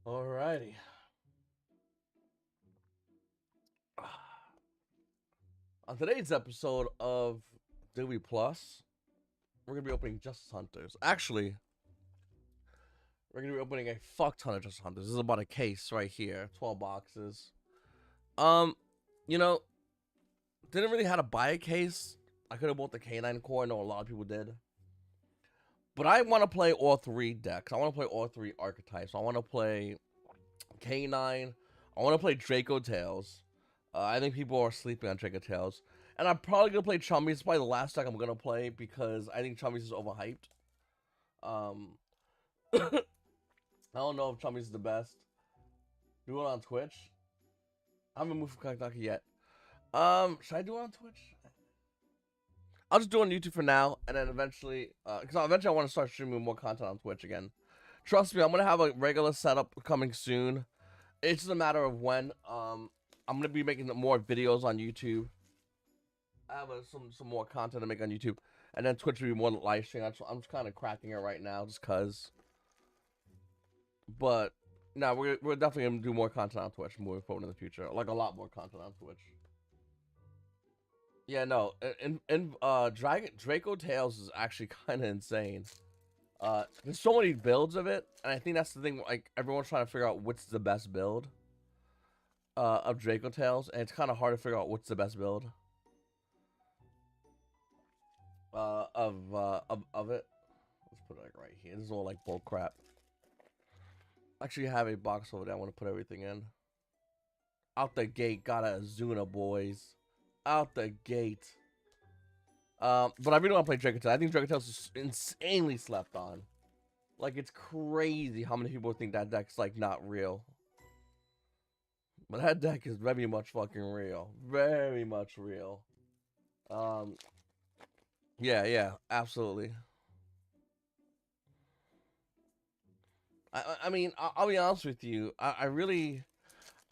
Alrighty. On today's episode of Dewey Plus, we're gonna be opening Justice Hunters. Actually, we're gonna be opening a fuck ton of Justice Hunters. This is about a case right here, 12 boxes. Um, you know, didn't really have to buy a case. I could have bought the Canine core. I know a lot of people did. But I want to play all three decks. I want to play all three archetypes. I want to play Canine. I want to play Draco Tails. I think people are sleeping on Draco Tails. And I'm probably going to play Chummies. It's probably the last deck I'm going to play because I think Chummies is overhyped. I don't know if Chummies is the best. Do it on Twitch. I haven't moved from Kentucky yet. Should I do it on Twitch? I'll just do it on YouTube for now, and then eventually, because eventually I want to start streaming more content on Twitch again. Trust me, I'm gonna have a regular setup coming soon. It's just a matter of when. I'm gonna be making more videos on YouTube. I have some more content to make on YouTube, and then Twitch will be more live stream. I'm just kind of cracking it right now, just cause. But no, we're definitely gonna do more content on Twitch moving forward in the future, like a lot more content on Twitch. Yeah, no, Draco Tales is actually kind of insane. There's so many builds of it, and I think that's the thing. Like everyone's trying to figure out what's the best build of Draco Tales, and it's kind of hard to figure out what's the best build of it. Let's put it like right here. This is all like bull crap. Actually, I have a box over there. I want to put everything in. Out the gate, got a Azuna, boys. Out the gate. But I really want to play Draco Tales. I think Draco Tales is insanely slept on. Like, it's crazy how many people think that deck's, like, not real. But that deck is very much fucking real. Very much real. Yeah, absolutely. I mean, I'll be honest with you. I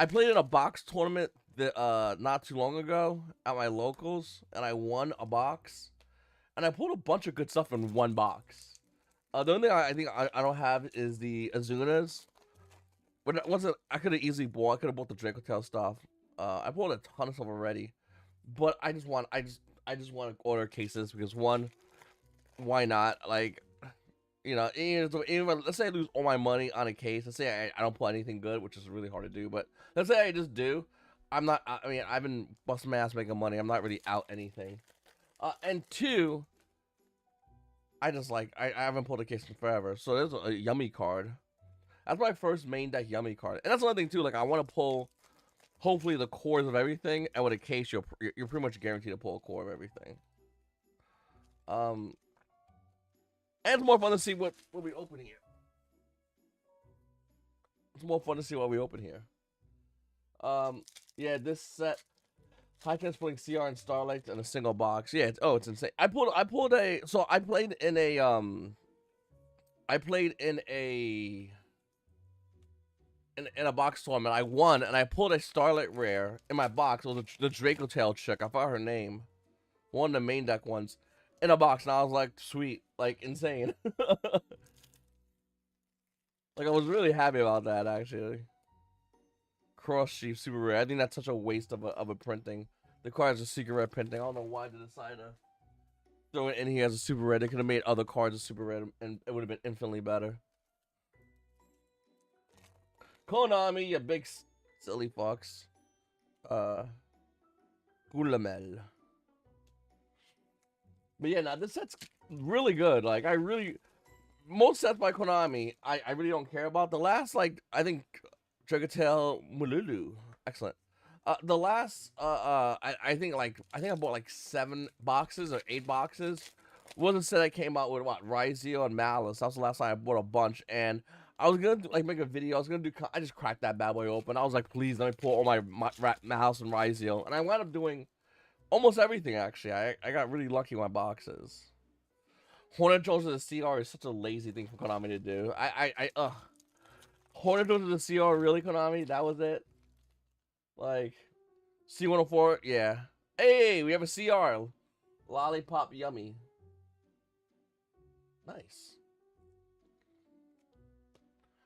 played in a box tournament that, not too long ago at my locals, and I won a box. And I pulled a bunch of good stuff in one box. The only thing I think I don't have is the Azunas. But wasn't I could have easily bought. I could have bought the Draco Tail stuff. I pulled a ton of stuff already, but I just want to order cases because one, why not? Like, even let's say I lose all my money on a case. Let's say I don't pull anything good, which is really hard to do. But let's say I just do. I'm not. I mean, I've been busting my ass making money. I'm not really out anything. And two, I just like I haven't pulled a case in forever. So there's a yummy card. That's my first main deck yummy card, and that's another thing too. Like I want to pull, hopefully the cores of everything, and with a case you're pretty much guaranteed to pull a core of everything. Um, and it's more fun to see what we open here. It's more fun to see what we open here. Yeah, this set high chance putting CR and Starlight in a single box. Yeah, it's insane. I pulled a so I played in a in a box tournament. I won, and I pulled a Starlight rare in my box. It was the Draco Tail chick. I forgot her name. One of the main deck ones in a box, and I was like, sweet, like insane. Like I was really happy about that actually. Cross Sheep super rare. I think that's such a waste of a printing. The card is a secret rare printing. I don't know why they decided to throw it in here as a super rare. They could have made other cards a super rare, and it would have been infinitely better. Konami, you big silly fox. Gulamel. But yeah, now this set's really good. Like most sets by Konami, I really don't care about. The last, like, I think Dragatel Mululu, excellent. The last, I think I bought like 7 boxes or 8 boxes. Was a set I came out with what YuGiOh and Malice. That was the last time I bought a bunch, and I was gonna like make a video. I was gonna do. I just cracked that bad boy open. I was like, please let me pull all my house and YuGiOh, and I wound up doing almost everything actually. I got really lucky with my boxes. Hornet Drones to the CR is such a lazy thing for Konami to do. Hornet Drones to the CR, really, Konami? That was it? Like, C104, yeah. Hey, we have a CR. Lollipop Yummy. Nice.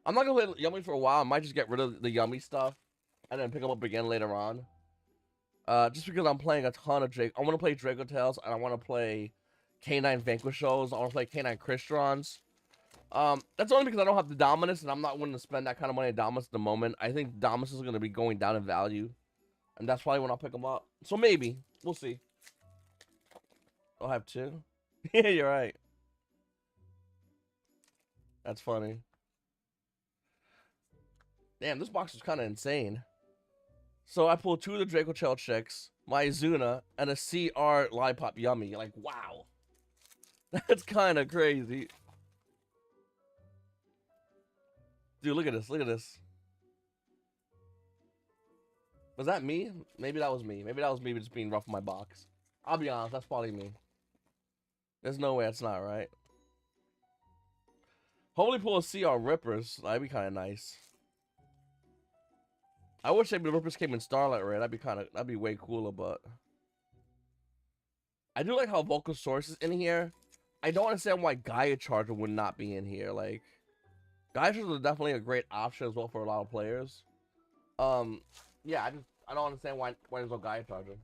I'm not gonna play Yummy for a while. I might just get rid of the Yummy stuff and then pick them up again later on. Just because I'm playing a ton of Drake. I want to play Draco Tales and I want to play K9 Vanquishos. I want to play K9 Cristrons. That's only because I don't have the Dominus and I'm not willing to spend that kind of money on Dominus at the moment. I think Dominus is going to be going down in value. And that's probably when I'll pick them up. So maybe. We'll see. I'll have 2. Yeah, you're right. That's funny. Damn, this box is kind of insane. So I pulled 2 of the Draco Tail chicks, my Izuna, and a CR Lollipop Yummy. Like, wow. That's kind of crazy. Dude, look at this. Look at this. Was that me? Maybe that was me. Maybe that was me just being rough in my box. I'll be honest. That's probably me. There's no way that's not right. Hopefully pull a CR Rippers. That'd be kind of nice. I wish maybe the Rippers came in Starlight Red. That'd be way cooler, but I do like how Vocal Source is in here. I don't understand why Gaia Charger would not be in here. Like, Gaia Charger is definitely a great option as well for a lot of players. Yeah, I don't understand why there's no Gaia Charger.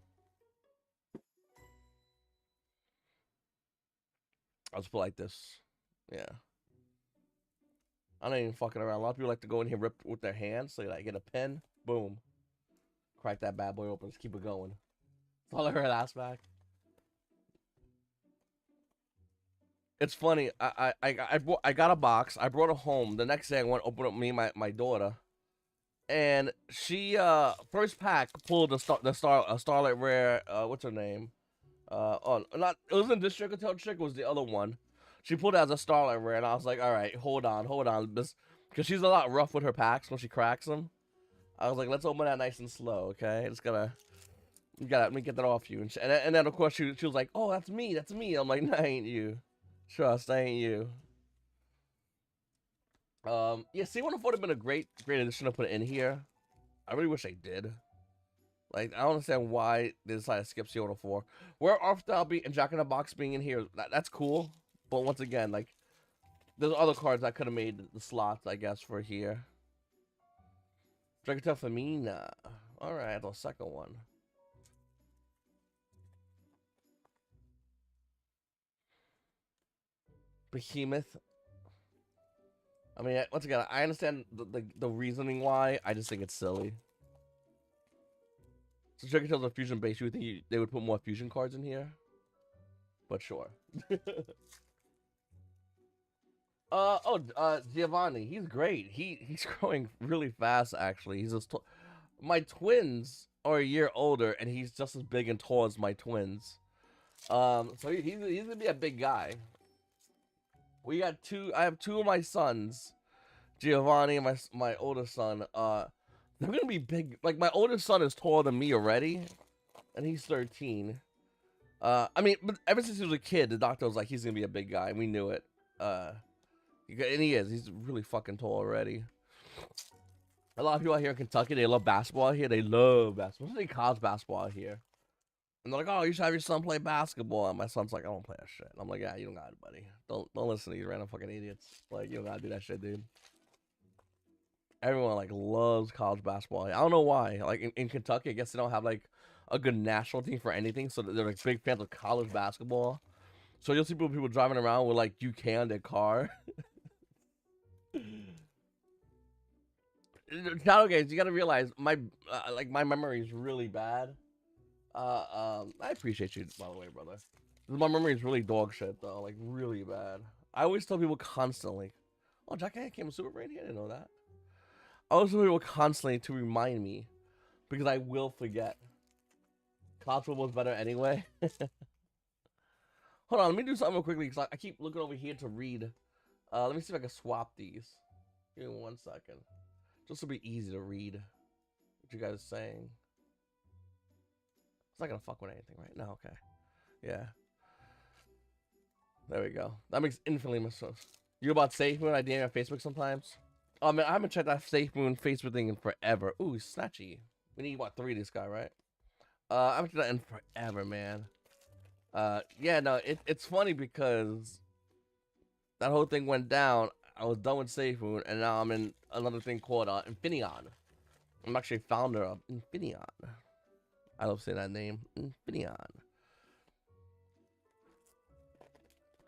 I'll just put like this. Yeah. I'm not even fucking around. A lot of people like to go in here rip with their hands. So like, get a pen. Boom. Crack that bad boy open. Just keep it going. That's all I heard last back. It's funny. I got a box. I brought it home. The next day I went to open up my daughter. And she first pack pulled a Starlight Rare, what's her name? It wasn't this Draco Tail chick, it was the other one. She pulled it as a Starlight Rare and I was like, alright, hold on. Because she's a lot rough with her packs when she cracks them. I was like, let's open that nice and slow, okay? Let me get that off you. And then of course she was like, oh, that's me. I'm like, nah, ain't you. Trust, I ain't you. Yeah, C104 would have been a great addition to put in here. I really wish they did. Like, I don't understand why they decided to skip C104. Where Off Style Beat and Jack in the Box being in here, that's cool. But once again, like, there's other cards that could have made the slots, I guess, for here. Draco Femina. Alright, the second one. Behemoth. I mean, once again, I understand the reasoning why. I just think it's silly. So Draco Tail's a fusion base. You would think they would put more fusion cards in here? But sure. Giovanni. He's great. He's growing really fast, actually. My twins are a year older, and he's just as big and tall as my twins. So he's gonna be a big guy. I have 2 of my sons, Giovanni and my oldest son. They're gonna be big. Like, my oldest son is taller than me already, and he's 13. I mean, but ever since he was a kid, the doctor was like, he's gonna be a big guy. We knew it. And he is. He's really fucking tall already. A lot of people out here in Kentucky, they love basketball here. They love basketball. Especially college basketball here. And they're like, oh, you should have your son play basketball. And my son's like, I don't play that shit. And I'm like, yeah, you don't got it, buddy. Don't listen to these random fucking idiots. Like, you don't gotta do that shit, dude. Everyone, like, loves college basketball. I don't know why. Like, in Kentucky, I guess they don't have, like, a good national team for anything. So they're, like, big fans of college basketball. So you'll see people driving around with, like, UK on their car. Shadow Games, you gotta realize, my memory is really bad. I appreciate you, by the way, brother. My memory is really dog shit, though. Like, really bad. I always tell people constantly. Oh, Jack came with Super Brain? I didn't know that. I always tell people constantly to remind me. Because I will forget. College football's better anyway. Hold on, let me do something real quickly. Because I keep looking over here to read. Let me see if I can swap these. Give me 1 second. Just to be easy to read. What you guys are saying. It's not gonna fuck with anything, right? No, okay. Yeah. There we go. That makes infinitely more sense. You about Safe Moon? I DM on Facebook sometimes. Oh man, I haven't checked that Safe Moon Facebook thing in forever. Ooh, Snatchy. We need what, 3 of this guy, right? I haven't checked that in forever, man. Yeah, no, it's funny because that whole thing went down. I was done with Seifu, and now I'm in another thing called Infineon. I'm actually a founder of Infineon. I love saying that name, Infineon.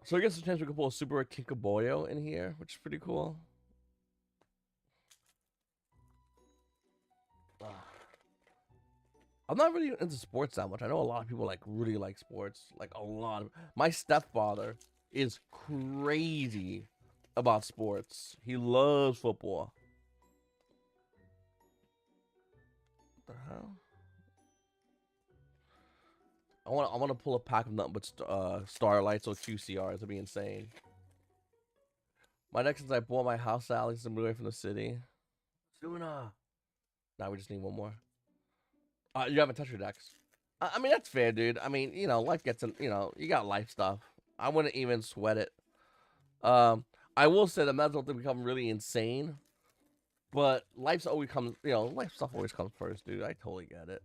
So I guess the chance we can pull a Super Kinkaboyo in here, which is pretty cool. I'm not really into sports that much. I know a lot of people like really like sports, like a lot of. My stepfather is crazy about sports. He loves football. What the hell? I want to pull a pack of nothing but Starlights or QCRs. It'd be insane. My next since I bought my house, Alex, and moved away from the city. Sooner. Now we just need one more. You haven't touched your decks. I mean, that's fair, dude. I mean, you know, life gets in, you know, you got life stuff. I wouldn't even sweat it. I will say the mental to become really insane, but life's always comes, you know, life stuff always comes first, dude. I totally get it.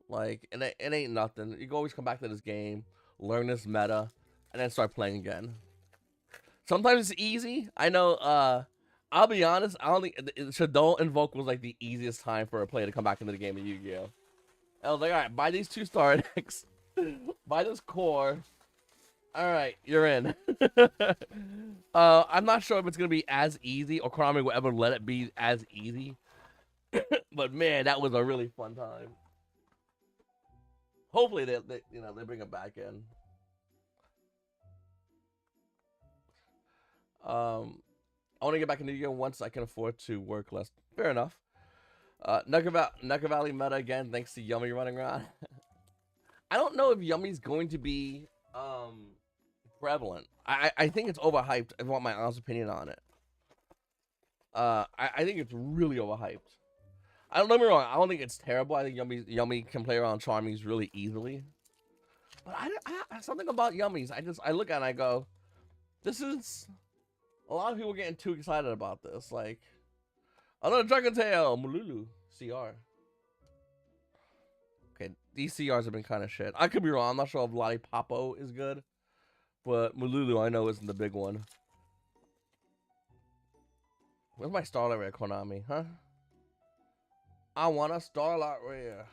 Like, and it ain't nothing. You can always come back to this game, learn this meta, and then start playing again. Sometimes it's easy. I know, I'll be honest, I don't think Shadow Invoke was like the easiest time for a player to come back into the game of Yu-Gi-Oh! I was like, alright, buy these 2 star decks, buy this core. Alright, you're in. I'm not sure if it's gonna be as easy or Konami will ever let it be as easy. But man, that was a really fun time. Hopefully they you know, they bring it back in. I want to get back into Yu-Gi-Oh! Once I can afford to work less. Fair enough. Nugget Valley meta again, thanks to Yummy running around. I don't know if Yummy's going to be prevalent. I think it's overhyped. I want my honest opinion on it. I think it's really overhyped. I don't get me wrong. I don't think it's terrible. I think Yummy can play around Charmies really easily. But I something about Yummies. I look at it and I go, this is a lot of people getting too excited about this. Like, another Dragon Tail, Mululu, CR. Okay, these CRs have been kind of shit. I could be wrong. I'm not sure if Lottie Popo is good, but Mululu I know isn't the big one. Where's my Starlight Rare, Konami? Huh? I want a Starlight Rare.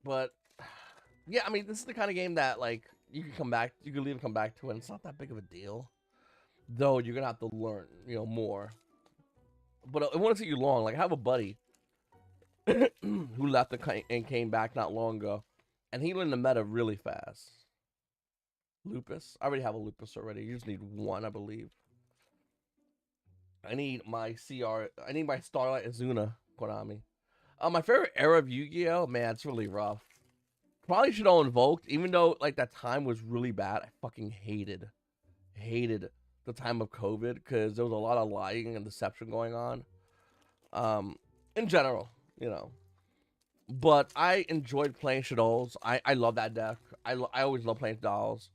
But yeah, I mean, this is the kind of game that like you can come back, you can leave and come back to it. And it's not that big of a deal, though. You're gonna have to learn, you know, more. But it won't take you long. Like I have a buddy who left and came back not long ago, and he learned the meta really fast. Lupus. I already have a Lupus already. You just need one, I believe. I need my CR. I need my Starlight Azuna, Konami. My favorite era of Yu-Gi-Oh! Man, it's really rough. Probably should have invoked, even though like that time was really bad. I fucking hated the time of COVID because there was a lot of lying and deception going on. In general, you know. But I enjoyed playing Shadows. I love that deck. I always love playing Dolls.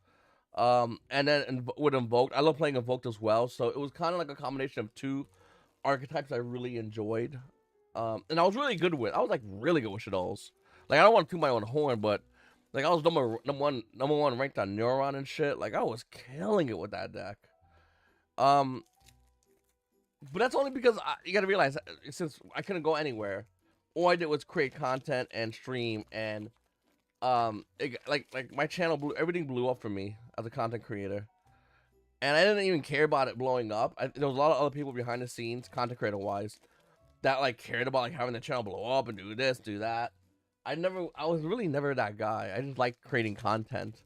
And then with Invoked, I love playing Invoked as well. So it was kind of like a combination of 2 archetypes I really enjoyed. And I was really good with. I was like really good with Shadows. Like I don't want to toot my own horn, but like I was number one ranked on Neuron and shit. Like I was killing it with that deck. But that's only because you gotta realize since I couldn't go anywhere, all I did was create content and stream, and like my channel everything blew up for me as a content creator, and I didn't even care about it blowing up. There was a lot of other people behind the scenes, content creator wise, that like cared about like having the channel blow up and do this, do that. I was really never that guy. I just like creating content,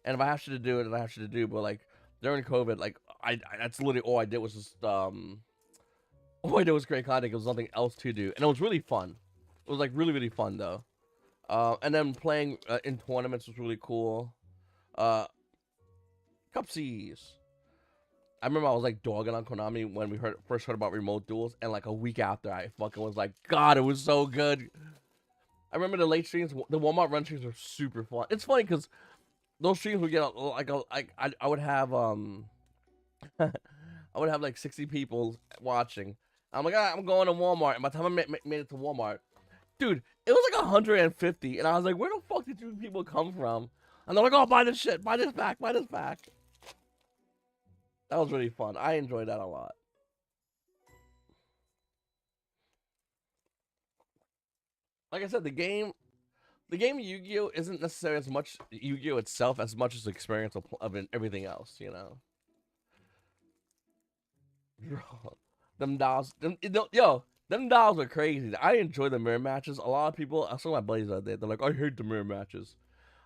and if I have to do it, then I have to do. But like during COVID, like that's literally all I did was just all I did was create content. There was nothing else to do, and it was really fun. It was like really fun though. And then playing in tournaments was really cool. Cupsies. I remember I was like dogging on Konami when we first heard about remote duels, and like a week after, I fucking was like, God, it was so good. I remember the late streams, the Walmart run streams were super fun. It's funny because those streams would get I would have I would have like 60 people watching. I'm like, I'm going to Walmart, and by the time I made it to Walmart, dude, it was like 150, and I was like, where the fuck did you people come from? And they're like, oh, buy this shit, buy this back, buy this back. That was really fun. I enjoyed that a lot. Like I said, the game Yu-Gi-Oh isn't necessarily as much Yu-Gi-Oh itself as much as the experience of everything else, you know. Them dolls, them dolls are crazy. I enjoy the mirror matches. A lot of people, I saw my buddies out there. They're like, I hate the mirror matches.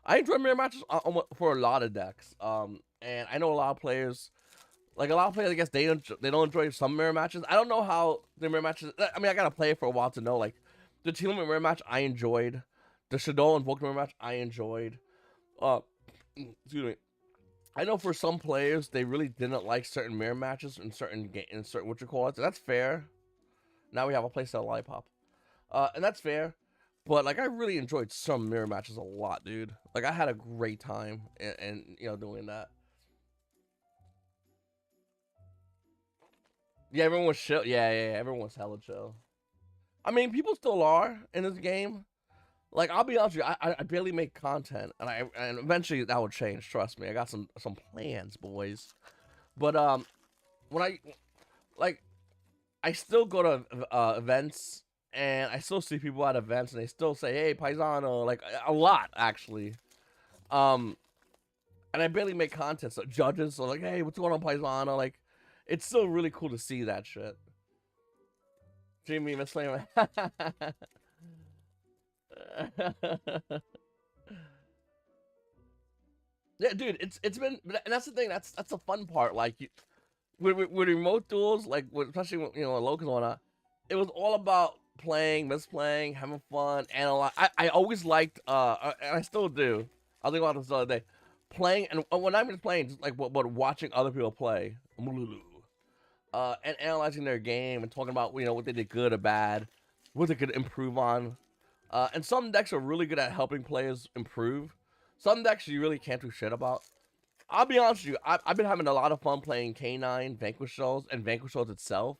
I enjoy mirror matches for a lot of decks. And I know a lot of players. Like a lot of players, I guess they don't enjoy some mirror matches. I don't know how the mirror matches. I mean, I gotta play it for a while to know. Like the team mirror match, I enjoyed. The Shadow and Vulcan mirror match, I enjoyed. Excuse me. I know for some players, they really didn't like certain mirror matches in certain what you call it. So that's fair. Now we have a playstyle lollipop, and that's fair. But like, I really enjoyed some mirror matches a lot, dude. Like I had a great time, and you know, doing that. Yeah, everyone was chill. Yeah. Everyone was hella chill. I mean, people still are in this game. Like, I'll be honest with you, I barely make content, and eventually that will change. Trust me, I got some plans, boys. But when like, I still go to events, and I still see people at events, and they still say, "Hey, Paisano," like a lot actually. And I barely make content. So judges are like, "Hey, what's going on, Paisano?" Like, it's still really cool to see that shit. Jimmy, Miss Flame. Yeah, dude, it's been, and that's the thing. That's the fun part. Like, with remote duels, like especially with, you know, locals and whatnot, it was all about playing, misplaying, having fun, analyze. I always liked, and I still do. I was thinking about this the other day, playing, and when I'm just playing, just like but watching other people play, and analyzing their game and talking about, you know, what they did good or bad, what they could improve on. And some decks are really good at helping players improve. Some decks you really can't do shit about. I'll be honest with you, I've been having a lot of fun playing K9, Vanquish Souls, and Vanquish Souls itself.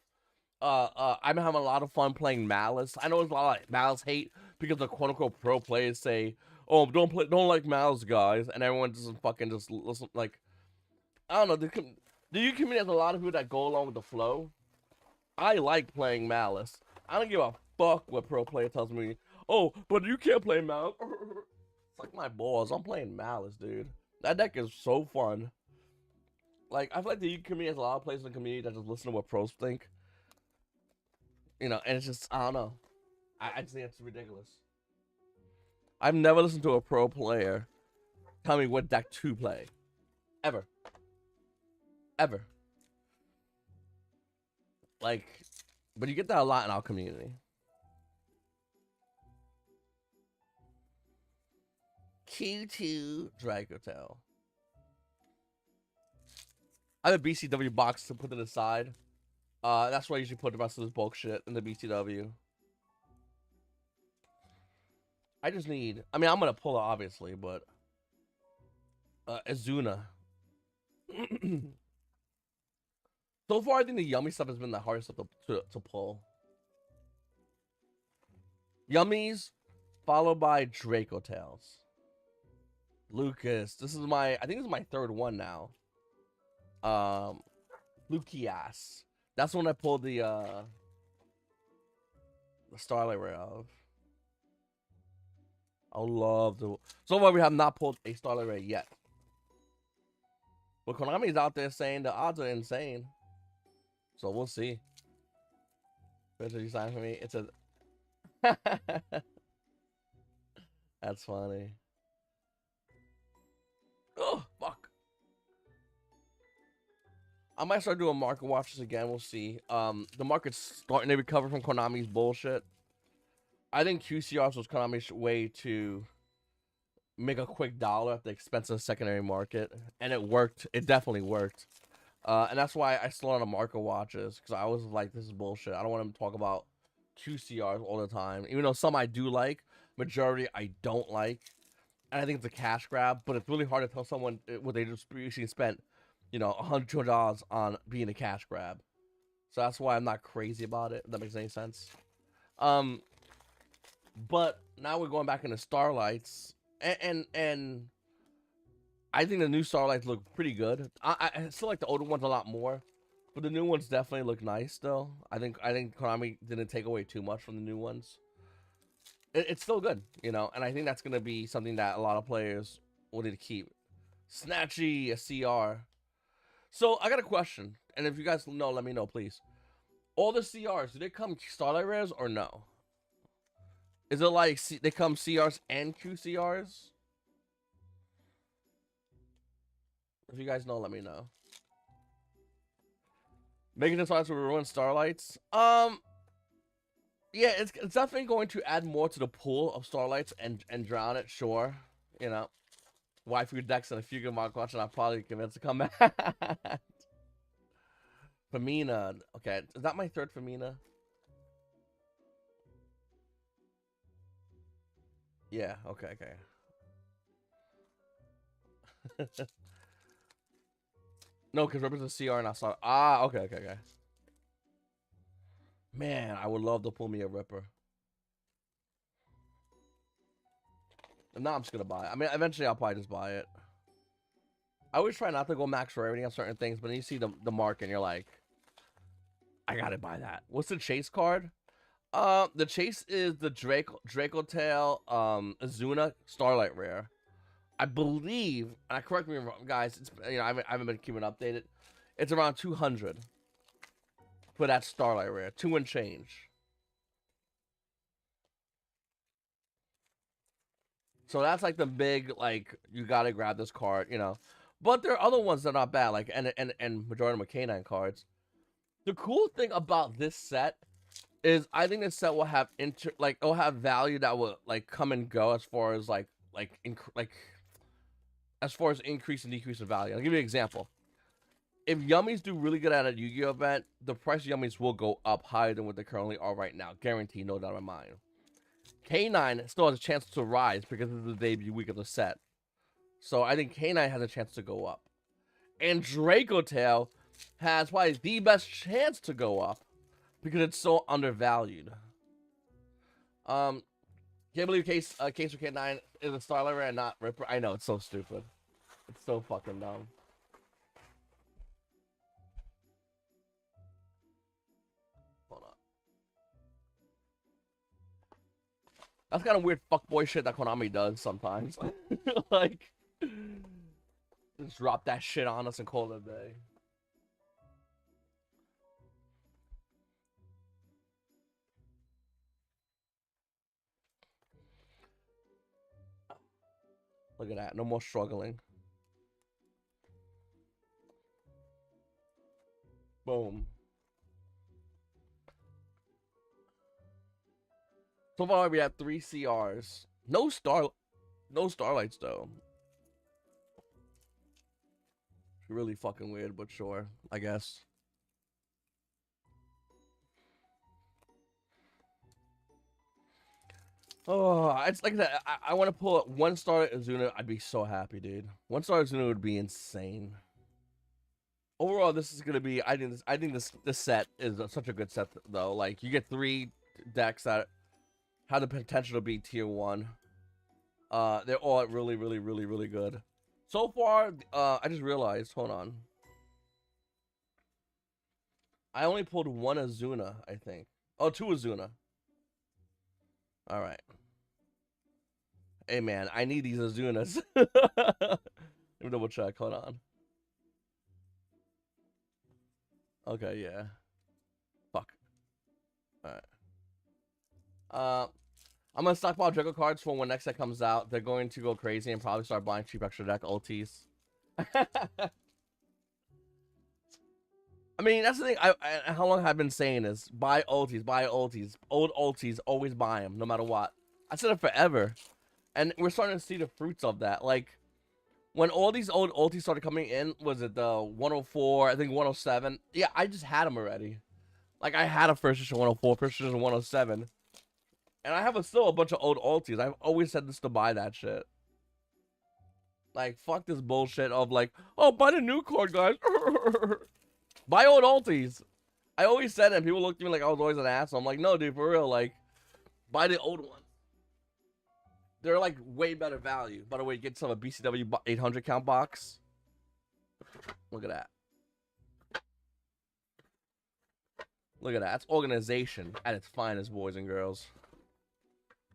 I've been having a lot of fun playing Malice. I know there's a lot of Malice hate because the quote-unquote pro players say, "Oh, don't like Malice, guys," and everyone just fucking just listen. Like, I don't know. The U community has a lot of people that go along with the flow. I like playing Malice. I don't give a fuck what pro player tells me. Oh, but you can't play Malice. Fuck my balls. I'm playing Malice, dude. That deck is so fun. Like, I feel like the U community has a lot of players in the community that just listen to what pros think. You know, and it's just, I don't know. I just think it's ridiculous. I've never listened to a pro player tell me what deck to play. Ever. Ever. Like, but you get that a lot in our community. Q2 Dragotail. I have a BCW box to put to the side. That's why I usually put the rest of this bulk shit in the BCW. I just need, I mean, I'm gonna pull it obviously, but Azuna. So far, I think the yummy stuff has been the hardest stuff to pull. Yummies, followed by Draco Tails. Lucas, this is my, I think this is my third one now. Lucias. That's when I pulled the Starlight Ray of. I love the. So far, we have not pulled a Starlight Ray yet. But Konami's out there saying the odds are insane. So we'll see. Spencer, you sign for me? It's a. That's funny. Oh, fuck. I might start doing market watches again. We'll see. The market's starting to recover from Konami's bullshit. I think QCRs was Konami's way to make a quick dollar at the expense of the secondary market, and it worked. It definitely worked. And that's why I still on the market watches, because I was like, this is bullshit. I don't want them to talk about QCRs all the time, even though some I do like. Majority I don't like, and I think it's a cash grab. But it's really hard to tell someone what they just previously spent, you know, $100, $200 on being a cash grab. So that's why I'm not crazy about it. If that makes any sense. But now we're going back into Starlights, and I think the new Starlights look pretty good. I still like the older ones a lot more, but the new ones definitely look nice still. I think Konami didn't take away too much from the new ones. It's still good, you know, and I think that's gonna be something that a lot of players will need to keep. Snatchy, a CR. So I got a question, and if you guys know, let me know, please. All the CRs, do they come Starlight Rares or no? Is it like they come CRs and QCRs? If you guys know, let me know. Making the Starlights will ruin Starlights. Yeah, it's definitely going to add more to the pool of Starlights and drown it. Sure, you know, waifu decks and a few good marketwatch, and I'll probably convinced to come back. Femina, okay, is that my third Femina? Yeah, okay. No, because Ripper's a CR and I saw. Ah, okay. Man, I would love to pull me a Ripper. And now I'm just gonna buy it. I mean, eventually I'll probably just buy it. I always try not to go max rarity on certain things, but then you see the mark and you're like, I gotta buy that. What's the chase card? The chase is the Draco Tail Azuna Starlight Rare. I believe, and correct me if I'm wrong, guys. It's, you know, I haven't been keeping updated. It's around 200 for that Starlight Rare, 2 and change. So that's like the big, like, you gotta grab this card, you know. But there are other ones that are not bad, like and majority of my K9 cards. The cool thing about this set is I think this set will have it'll have value that will like come and go as far as as far as increase and decrease of value. I'll give you an example. If Yummies do really good at a Yu-Gi-Oh event, the price of Yummies will go up higher than what they currently are right now. Guaranteed, no doubt in my mind. K9 still has a chance to rise because this is the debut week of the set. So I think K9 has a chance to go up. And Draco Tail has probably the best chance to go up because it's so undervalued. Can't believe Case for K9 is a Starlight Rare and not Ripper. I know, it's so stupid. It's so fucking dumb. Hold on. That's kind of weird fuckboy shit that Konami does sometimes. Like, just drop that shit on us and call it a day. Look at that. No more struggling. Boom. So far we have 3 CRs. No starlights though. It's really fucking weird, but sure, I guess. Oh, it's like that. I want to pull it 1-star Azuna. I'd be so happy, dude. 1-star Azuna would be insane. Overall, this is gonna be. I think this set is such a good set though. Like you get 3 decks that have the potential to be tier 1. They're all really good. So far, I just realized. Hold on. I only pulled 1 Azuna, I think. Oh, 2 Azuna. All right. Hey man, I need these Azunas. Let me double check. Hold on. Okay, yeah. Fuck. All right. I'm gonna stockpile Draco cards for when next set comes out. They're going to go crazy and probably start buying cheap extra deck ultis. I mean, that's the thing. I how long have I been saying this? Buy ultis, buy ultis. Old ultis, always buy them, no matter what. I said it forever. And we're starting to see the fruits of that. Like, when all these old ultis started coming in, was it the 104, I think 107? Yeah, I just had them already. Like, I had a first edition 104, first edition 107. And I have still a bunch of old ultis. I've always said this to buy that shit. Like, fuck this bullshit of like, oh, buy the new card, guys. Buy old ultis. I always said it, and people looked at me like I was always an asshole. I'm like, no, dude, for real. Like, buy the old one. they're like way better value. By the way, get some a BCW 800 count box. Look at that. Look at that. That's organization at its finest, boys and girls.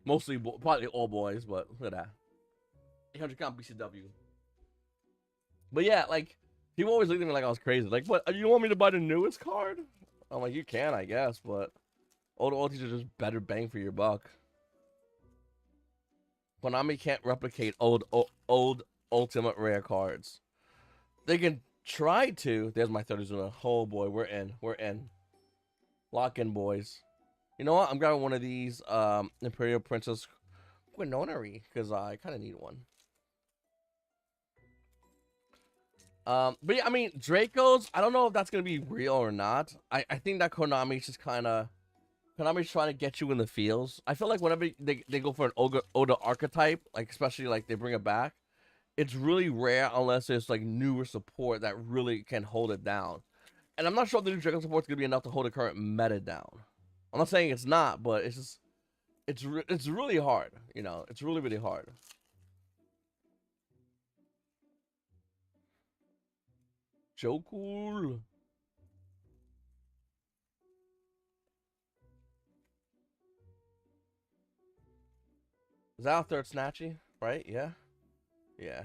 Mostly, probably all boys, but look at that. 800 count BCW. But yeah, like, people always look at me like I was crazy. Like, what? You want me to buy the newest card? I'm like, you can, I guess, but all these are just better bang for your buck. Konami can't replicate old Ultimate Rare cards. They can try to. There's my 30 Oh boy, we're in. We're in. Lock in, boys. You know what? I'm grabbing one of these Imperial Princess Quinonary because I kind of need one. But yeah, I mean, Draco's, I don't know if that's going to be real or not. I think that Konami's just kind of, Konami's trying to get you in the feels. I feel like whenever they go for an Oda archetype, like especially like they bring it back, it's really rare unless there's like newer support that really can hold it down. And I'm not sure if the new Draco support is going to be enough to hold the current meta down. I'm not saying it's not, but it's just, it's really hard, you know, it's really, really hard. So cool. Is that our third snatchy? Right? Yeah? Yeah.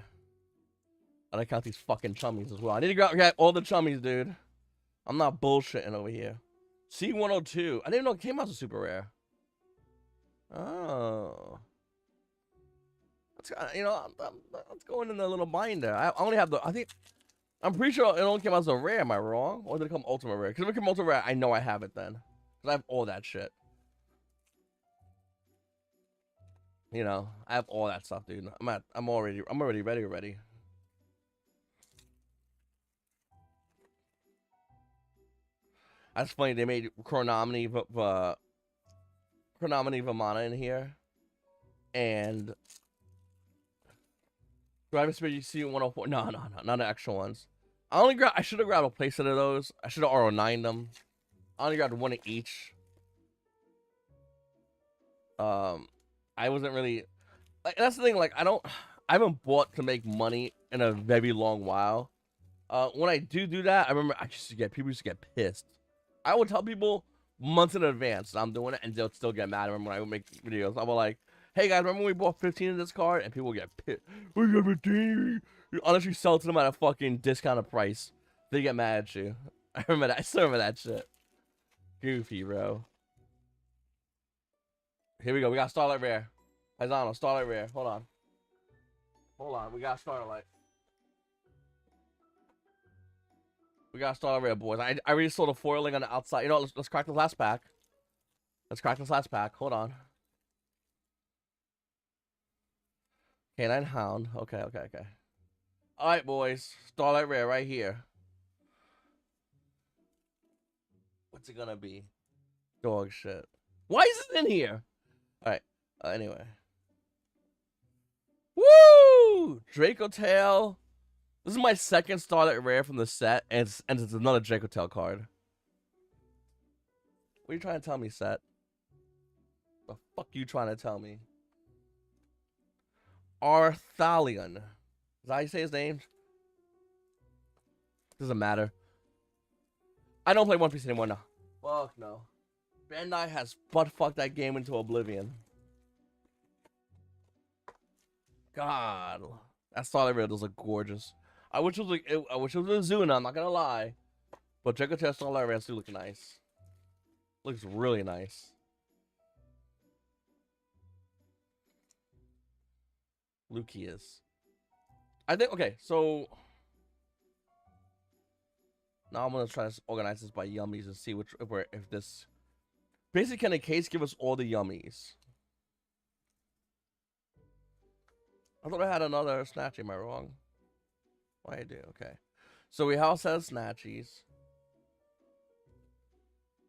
I count these fucking chummies as well. I need to grab all the chummies, dude. I'm not bullshitting over here. C102. I didn't even know it came out as super rare. Oh. That's, you know, let's go in the little binder. I only have the, I think, I'm pretty sure it only came out as a rare. Am I wrong? Or did it come ultimate rare? Because if it came ultimate rare, I know I have it then. Because I have all that shit. You know, I have all that stuff, dude. I'm already ready already. That's funny. They made Chronominy Vamana in here, and Driver Speed C104. No, not the actual ones. I should have grabbed a playset of those. I should have RO9'd them. I only grabbed one of each. I wasn't really. Like, that's the thing. Like, I haven't bought to make money in a very long while. When I do that, I remember people used to get pissed. I would tell people months in advance that I'm doing it, and they'll still get mad. I remember when I would make videos, I was like, "Hey guys, remember when we bought 15 of this card?" And people would get pissed. We got 15. Unless you sell to them at a fucking discounted price, they get mad at you. I remember that. I still remember that shit. Goofy, bro. Here we go. We got Starlight Rare. Paisano, Starlight Rare. Hold on. We got Starlight. We got Starlight Rare, boys. I already saw the foiling on the outside. You know, let's crack the last pack. Let's crack this last pack. Hold on. Canine Hound. Okay. All right, boys. Starlight Rare right here. What's it gonna be? Dog shit. Why is it in here? All right. Anyway. Woo! Draco Tail. This is my second Starlight Rare from the set, and it's another Draco Tail card. What are you trying to tell me, set? The fuck you trying to tell me? Arthalion. Is that how you say his name? Doesn't matter. I don't play One Piece anymore, no. Fuck no. Bandai has butt-fucked that game into oblivion. God. That Starlight Rare does look gorgeous. I wish it was like I wish it was a Zuna, I'm not gonna lie. But Draco Tail Starlight Rare do look nice. Looks really nice. Lucius. I think okay, so now I'm gonna try to organize this by yummies and see if this basically can a case give us all the yummies. I thought I had another snatchy, am I wrong? Why I do, okay. So we also have snatchies.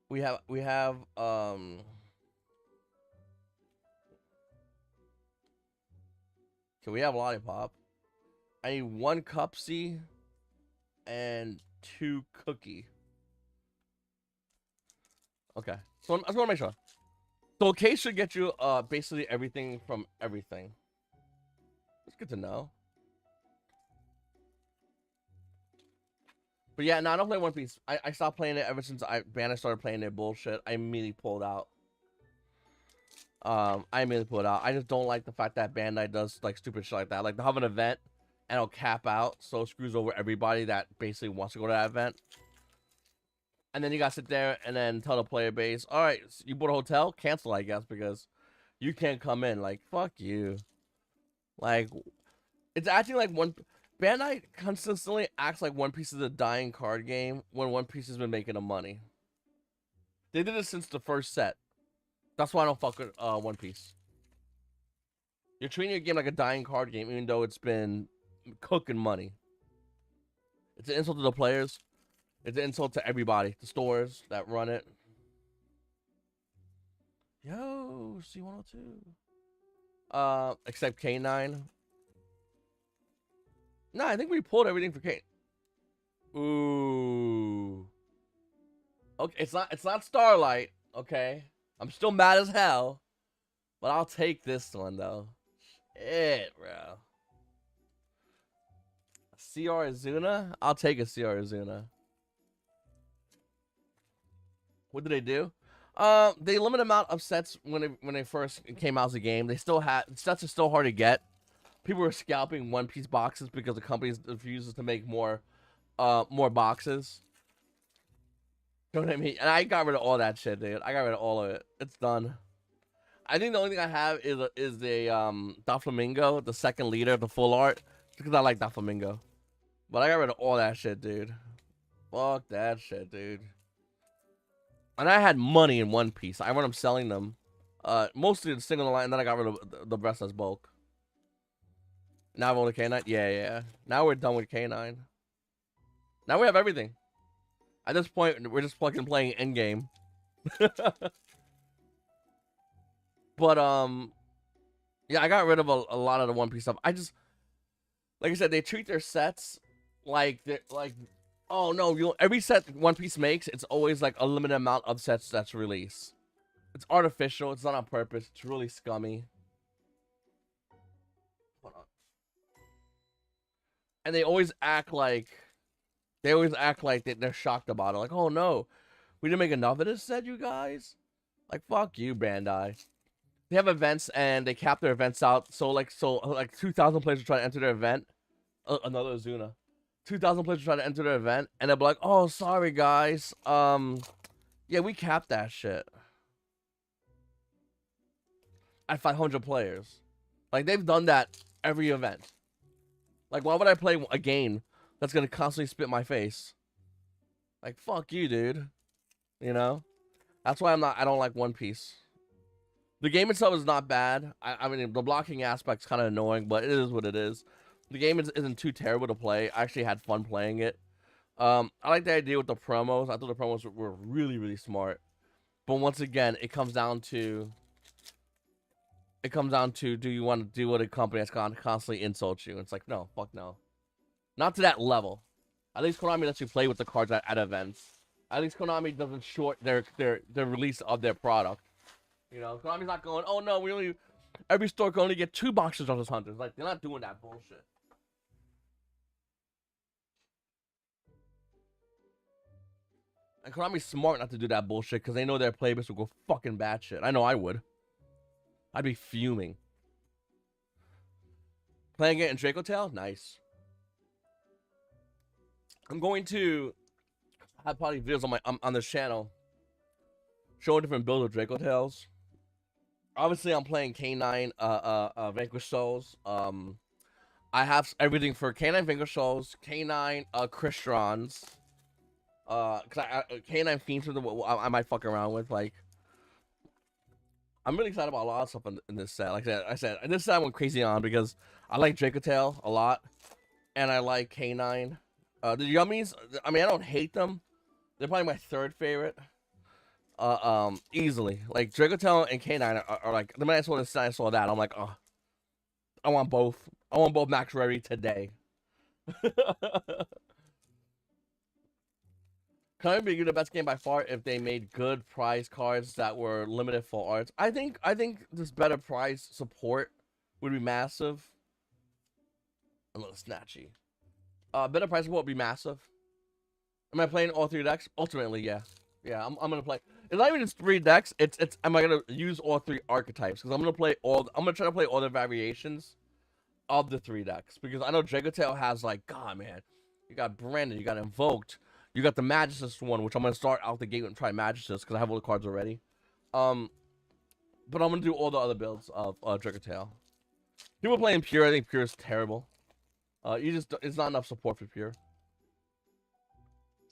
We have okay, we have lollipop. I need 1 Cupsy and 2 Cookie. Okay. So I just want to make sure. So a case should get you basically everything from everything. good to know. But yeah, no, I don't play One Piece. I stopped playing it ever since Bandai started playing their bullshit. I immediately pulled out. I immediately pulled out. I just don't like the fact that Bandai does like stupid shit like that. Like they'll have an event and it'll cap out, so it screws over everybody that basically wants to go to that event. And then you gotta sit there and then tell the player base, all right, so you bought a hotel, cancel, I guess, because you can't come in. Like, fuck you. Like, it's acting like Bandai consistently acts like One Piece is a dying card game when One Piece has been making them money. They did it since the first set. That's why I don't fuck with One Piece. You're treating your game like a dying card game, even though it's been cooking money. It's an insult to the players. It's an insult to everybody. The stores that run it. Yo, C102. Except K9. No, I think we pulled everything for K. Ooh. Okay, it's not Starlight, okay? I'm still mad as hell. But I'll take this one though. Shit, bro. CR Azuna? I'll take a CR Azuna. What did they do? They limit amount of sets when they first came out as a game. They still had sets are still hard to get. People were scalping One Piece boxes because the company refuses to make more boxes. You know what I mean? And I got rid of all that shit, dude. I got rid of all of it. It's done. I think the only thing I have is the Doflamingo, the second leader, the full art, because I like Doflamingo. But I got rid of all that shit, dude. Fuck that shit, dude. And I had money in One Piece. I remember selling them. Mostly the single line, and then I got rid of the rest as bulk. Now I'm only K9? Yeah. Now we're done with K9. Now we have everything. At this point, we're just fucking playing endgame. But, yeah, I got rid of a lot of the One Piece stuff. I just, like I said, they treat their sets like, oh no, every set One Piece makes, it's always like a limited amount of sets that's released. It's artificial. It's not on purpose. It's really scummy. Hold on. And they always act like they're shocked about it. Like, oh no, we didn't make enough of this set, you guys. Like, fuck you, Bandai. They have events and they cap their events out. So like 2,000 players will try to enter their event. Another Azuna. 2,000 players will try to enter their event, and they'll be like, "Oh, sorry guys. Yeah, we capped that shit at 500 players." Like they've done that every event. Like, why would I play a game that's gonna constantly spit my face? Like, fuck you, dude. You know? That's why I don't like One Piece. The game itself is not bad. I mean, the blocking aspect's kind of annoying, but it is what it is. The game isn't too terrible to play. I actually had fun playing it. I like the idea with the promos. I thought the promos were really, really smart. But once again, it comes down to do you want to deal with a company that's going to constantly insult you? It's like, no, fuck no. Not to that level. At least Konami lets you play with the cards at events. At least Konami doesn't short their release of their product. You know, Konami's not going, oh no, every store can only get 2 boxes of those hunters. Like, they're not doing that bullshit. And Konami's smart not to do that bullshit because they know their playbase will go fucking batshit. I know I would. I'd be fuming. Playing it in Draco Tail? Nice. I'm going to have probably videos on this channel showing different builds of Draco Tails. Obviously, I'm playing K9 Vanquish Souls. I have everything for K9 Vanquish Souls, K9 Crystons. Cause K9 Fiends are I might fuck around with. Like, I'm really excited about a lot of stuff in this set. Like I said, this set I went crazy on because I like Draco Tail a lot, and I like K9. The Yummies, I mean, I don't hate them. They're probably my 3rd favorite. Easily. Like, Draco Tail and K9 are like, the minute I saw that, I'm like, oh, I want both. I want both Max Rarity today. Konami would be the best game by far if they made good prize cards that were limited full arts. I think this better prize support would be massive. snatchy. Better price support would be massive. Am I playing all 3 decks? Ultimately, yeah. Yeah, I'm gonna play. It's not even just 3 decks. It's am I gonna use all 3 archetypes? Because I'm gonna play all. I'm gonna try to play all the variations of the 3 decks, because I know YuGiOh has, like, God, man, you got Brandon, you got Invoked, you got the Magicist one, which I'm gonna start out the gate and try Magicist because I have all the cards already. But I'm gonna do all the other builds of YuGiOh. People playing Pure, I think Pure is terrible. It's not enough support for Pure.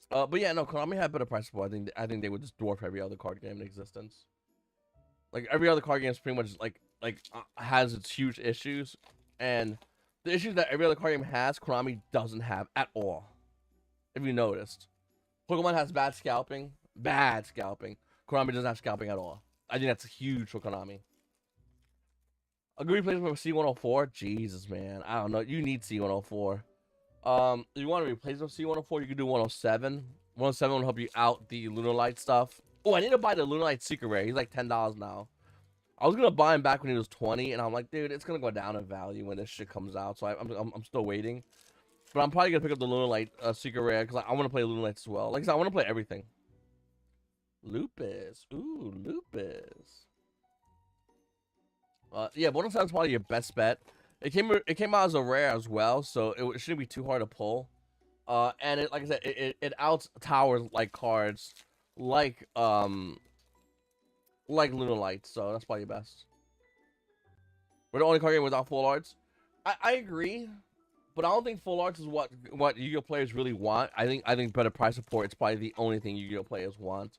But yeah, no, Konami had better price support. I think they would just dwarf every other card game in existence. Like, every other card game is pretty much like has its huge issues, and the issues that every other card game has, Konami doesn't have at all. If you noticed, Pokemon has bad scalping. Konami doesn't have scalping at all. I think that's huge for Konami. A good replacement for C104? Jesus, man. I don't know. You need C104. If you want to replace with C104, you can do 107. 107 will help you out the Lunar Light stuff. Oh, I need to buy the Lunar Light Secret Rare. He's like $10 now. I was going to buy him back when he was 20, and I'm like, dude, it's going to go down in value when this shit comes out, so I'm still waiting. But I'm probably going to pick up the Lunar Light Secret Rare, because I want to play Lunar Light as well. Like I said, I want to play everything. Lupus. Ooh, Lupus. Yeah, 107 is probably your best bet. It came out as a rare as well, so it shouldn't be too hard to pull. And like I said, it out towers like cards like Lunar Light, so that's probably your best. We're the only card game without full arts. I agree, but I don't think full arts is what Yu-Gi-Oh players really want. I think better price support is probably the only thing Yu-Gi-Oh players want.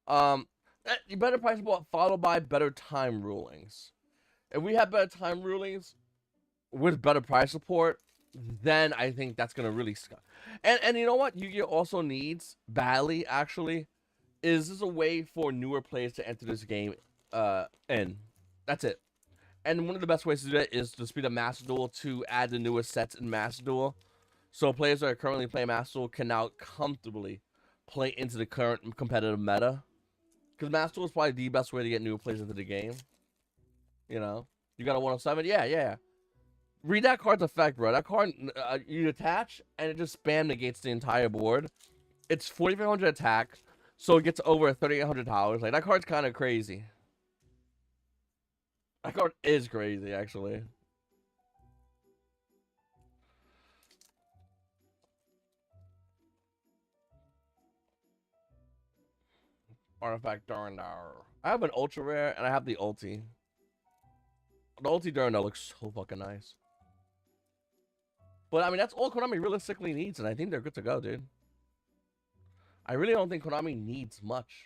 Better price support followed by better time rulings. If we have better time rulings with better price support, then I think that's gonna really and you know what Yu-Gi-Oh also needs badly, actually, is this a way for newer players to enter this game in. That's it. And one of the best ways to do that is to speed up Master Duel, to add the newest sets in Master Duel, so players that are currently playing Master Duel can now comfortably play into the current competitive meta, because Master Duel is probably the best way to get newer players into the game. You know, you got a 107. Yeah. Read that card's effect, bro. That card, you attach, and it just spam negates the entire board. It's 4,500 attack, so it gets over $3,800. Like, that card's kind of crazy. That card is crazy, actually. Artifact Durandar. I have an ultra rare, and I have the ulti. The ulti Durandar looks so fucking nice. But I mean, that's all Konami realistically needs, and I think they're good to go, dude. I really don't think Konami needs much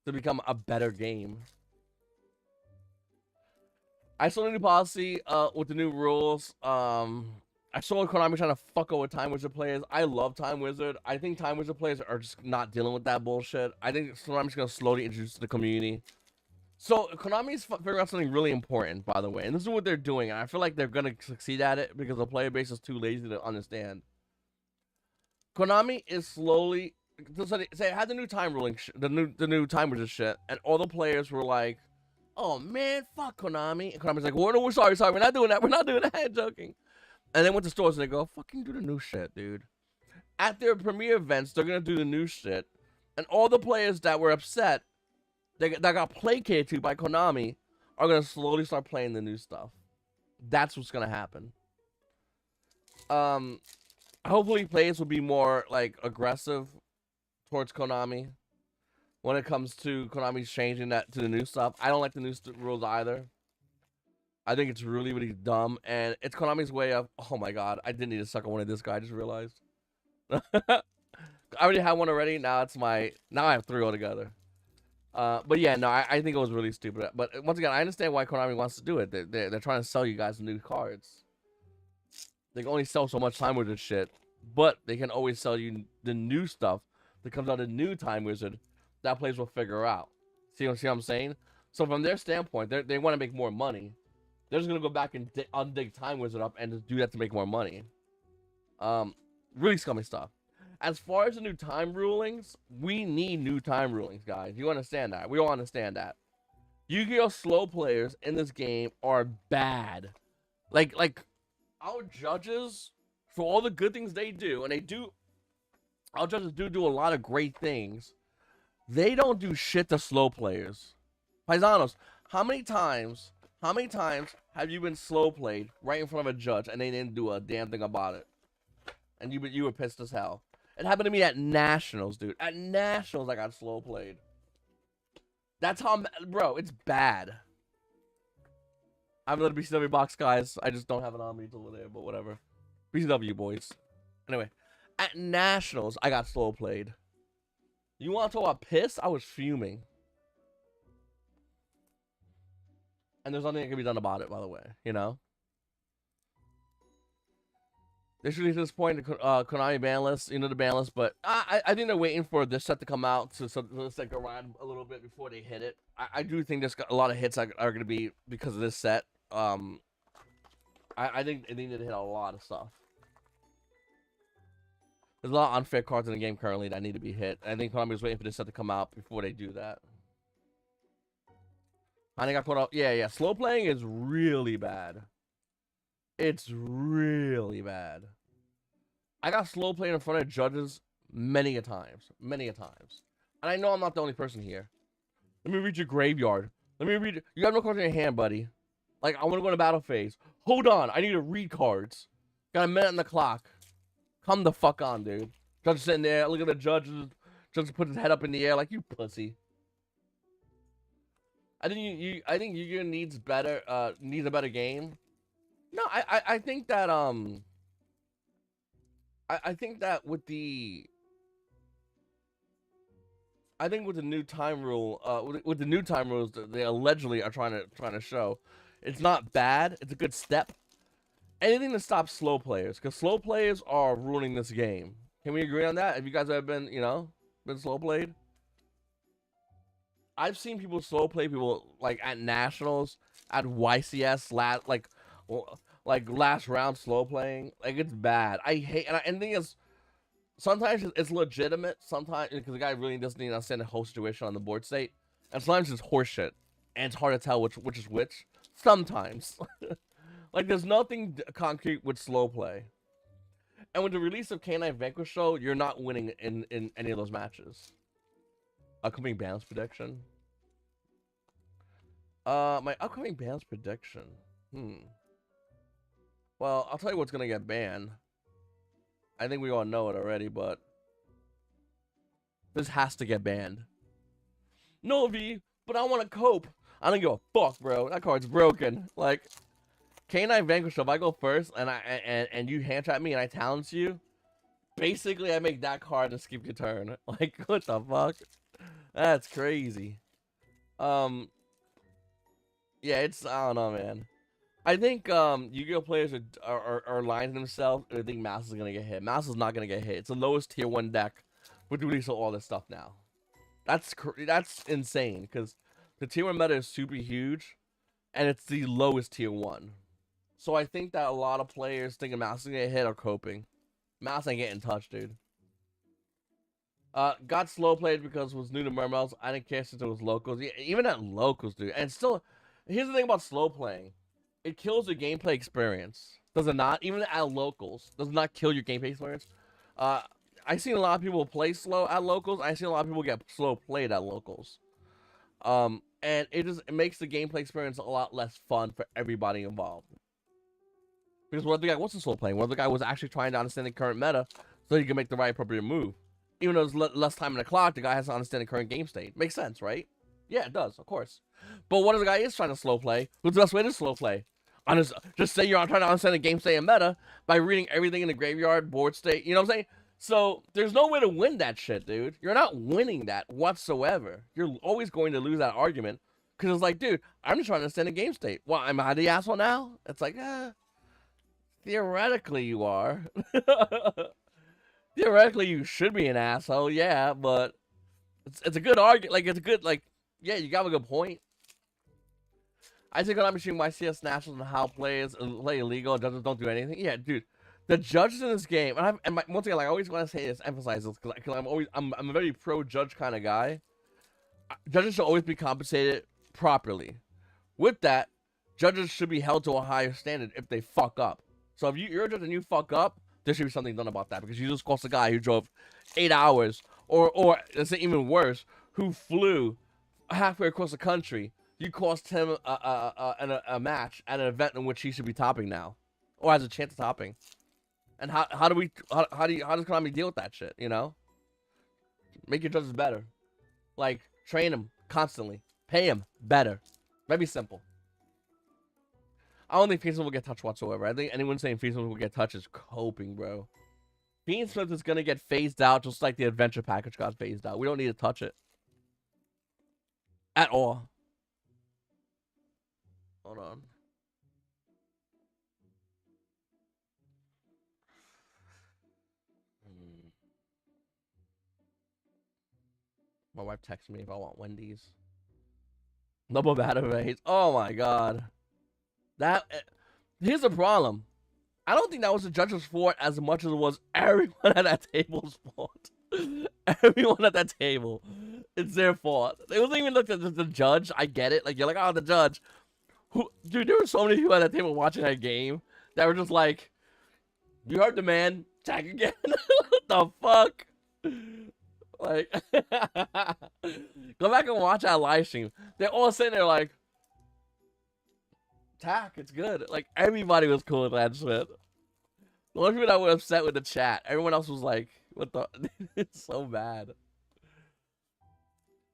to become a better game. I saw the new policy with the new rules. I saw Konami trying to fuck over Time Wizard players. I love Time Wizard. I think Time Wizard players are just not dealing with that bullshit. I think Konami's gonna slowly introduce to the community. So Konami's figuring out something really important, by the way, and this is what they're doing. And I feel like they're gonna succeed at it because the player base is too lazy to understand. Konami is slowly, so they had the new time ruling, the new Time Wizard shit, and all the players were like, "Oh man, fuck Konami." And Konami's like, "Well, no, we're sorry, we're not doing that. We're not doing that." I'm joking. And then went to stores and they go, "Fucking do the new shit, dude." At their premiere events, they're gonna do the new shit, and all the players that were upset, that got placated to by Konami, are gonna slowly start playing the new stuff. That's what's gonna happen. Hopefully, players will be more like aggressive towards Konami when it comes to Konami's changing that to the new stuff. I don't like the new rules either. I think it's really, really dumb, and it's Konami's way of, oh my god, I didn't need to suck on one of this guy, I just realized. I already had one already, now I have 3 altogether. But yeah, no, I think it was really stupid. But once again, I understand why Konami wants to do it. They're trying to sell you guys new cards. They can only sell so much Time Wizard shit, but they can always sell you the new stuff that comes out of new Time Wizard that players will figure out. See what I'm saying? So from their standpoint, they want to make more money. They're just gonna go back and undig Time Wizard up and just do that to make more money. Really scummy stuff. As far as the new time rulings, we need new time rulings, guys. You understand that? We all understand that. Yu-Gi-Oh! Slow players in this game are bad. Like our judges, for all the good things they do, and our judges do a lot of great things. They don't do shit to slow players. Paisanos, how many times have you been slow played right in front of a judge and they didn't do a damn thing about it? And you were pissed as hell. It happened to me at Nationals, dude. At Nationals, I got slow played. That's how bro, it's bad. I'm another BCW box, guys. I just don't have it on me till there, but whatever. BCW, boys. Anyway, at Nationals, I got slow played. You want to talk about piss? I was fuming. And there's nothing that can be done about it, by the way, you know? They should reach this point, Konami ban list, you know, the ban list, but I think they're waiting for this set to come out so this set can ride a little bit before they hit it. I do think there's a lot of hits are going to be because of this set. I think they need to hit a lot of stuff. There's a lot of unfair cards in the game currently that need to be hit. I think Konami is waiting for this set to come out before they do that. I think I caught up. Yeah. Slow playing is really bad. It's really bad. I got slow playing in front of judges many a times. Many a times. And I know I'm not the only person here. Let me read your graveyard. Let me read. You have no cards in your hand, buddy. Like, I want to go to battle phase. Hold on. I need to read cards. Got a minute on the clock. Come the fuck on, dude. Judge sitting there. Look at the judge. Judge put his head up in the air like, you pussy. I think YuGiOh needs a better game. No, I think that I think that with the new time rule, with the new time rules that they allegedly are trying to show, it's not bad. It's a good step. Anything to stop slow players, because slow players are ruining this game. Can we agree on that? Have you guys ever been, been slow played? I've seen people slow play people like at Nationals, at YCS, last round slow playing. Like, it's bad. I hate, and the thing is, sometimes it's legitimate. Sometimes because the guy really doesn't need to understand the whole situation on the board state, and sometimes it's horseshit, and it's hard to tell which is which. Sometimes, like, there's nothing concrete with slow play. And with the release of K9 Vanquish Show, you're not winning in any of those matches. Upcoming bans prediction. My upcoming bans prediction. Well, I'll tell you what's gonna get banned. I think we all know it already, but this has to get banned. No, V, but I want to cope. I don't give a fuck, bro. That card's broken. Like, K9 Vanquish, if I go first and you hand trap me and I talent you, basically I make that card and skip your turn. Like, what the fuck? That's crazy. Yeah, it's, I don't know, man. I think YuGiOh players are lying to themselves. I think Mouse is gonna get hit. Mouse is not gonna get hit. It's the lowest tier 1 deck with the release of all this stuff now. That's insane, because the tier 1 meta is super huge, and it's the lowest tier 1. So I think that a lot of players thinking Mouse is gonna get hit are coping. Mouse ain't getting touched, dude. Got slow played because it was new to Mermels. I didn't care since it was locals. Yeah, even at locals, dude. And still, here's the thing about slow playing. It kills the gameplay experience. Does it not? Even at locals. Does it not kill your gameplay experience? I've seen a lot of people play slow at locals. I've seen a lot of people get slow played at locals. And it makes the gameplay experience a lot less fun for everybody involved. Because what if the guy wasn't slow playing? What if the guy was actually trying to understand the current meta so he can make the right appropriate move? Even though there's less time in the clock, the guy has to understand the current game state. Makes sense, right? Yeah, it does, of course. But what if the guy is trying to slow play? What's the best way to slow play? Just say you're trying to understand the game state and meta by reading everything in the graveyard, board state. You know what I'm saying? So there's no way to win that shit, dude. You're not winning that whatsoever. You're always going to lose that argument. Because it's like, dude, I'm just trying to understand the game state. Well, am I the asshole now? It's like, theoretically you are. Theoretically you should be an asshole, yeah, but it's a good argument. Like, it's a good, like, yeah, you got a good point. I think I'm between YCS Nationals and how players play illegal and judges don't do anything. Yeah, dude, the judges in this game, once again, like, I always want to say this, emphasize this, because I'm a very pro judge kind of guy. Judges should always be compensated properly. With that, judges should be held to a higher standard if they fuck up. So if you're just and you fuck up, there should be something done about that because you just cost a guy who drove 8 hours, or let's say even worse, who flew halfway across the country. You cost him a match at an event in which he should be topping now, or has a chance of topping. And how does Konami deal with that shit? You know, make your judges better, like train them constantly, pay them better. Very simple. I don't think Fiend Smith will get touched whatsoever. I think anyone saying Fiend Smith will get touched is coping, bro. Fiend Smith is gonna get phased out just like the adventure package got phased out. We don't need to touch it at all. Hold on. My wife texted me if I want Wendy's. Double batteries. Oh my god. That here's the problem. I don't think that was the judge's fault as much as it was everyone at that table's fault. Everyone at that table, it's their fault. It wasn't even like the judge. I get it. Like you're like, oh, the judge. Who, dude? There were so many people at that table watching that game that were just like, "You heard the man. Tag again." What the fuck? Like, go back and watch that live stream. They're all sitting there like, "Tack, it's good." Like everybody was cool with that shit. The only people that were upset with the chat, everyone else was like, "What the?" It's so bad.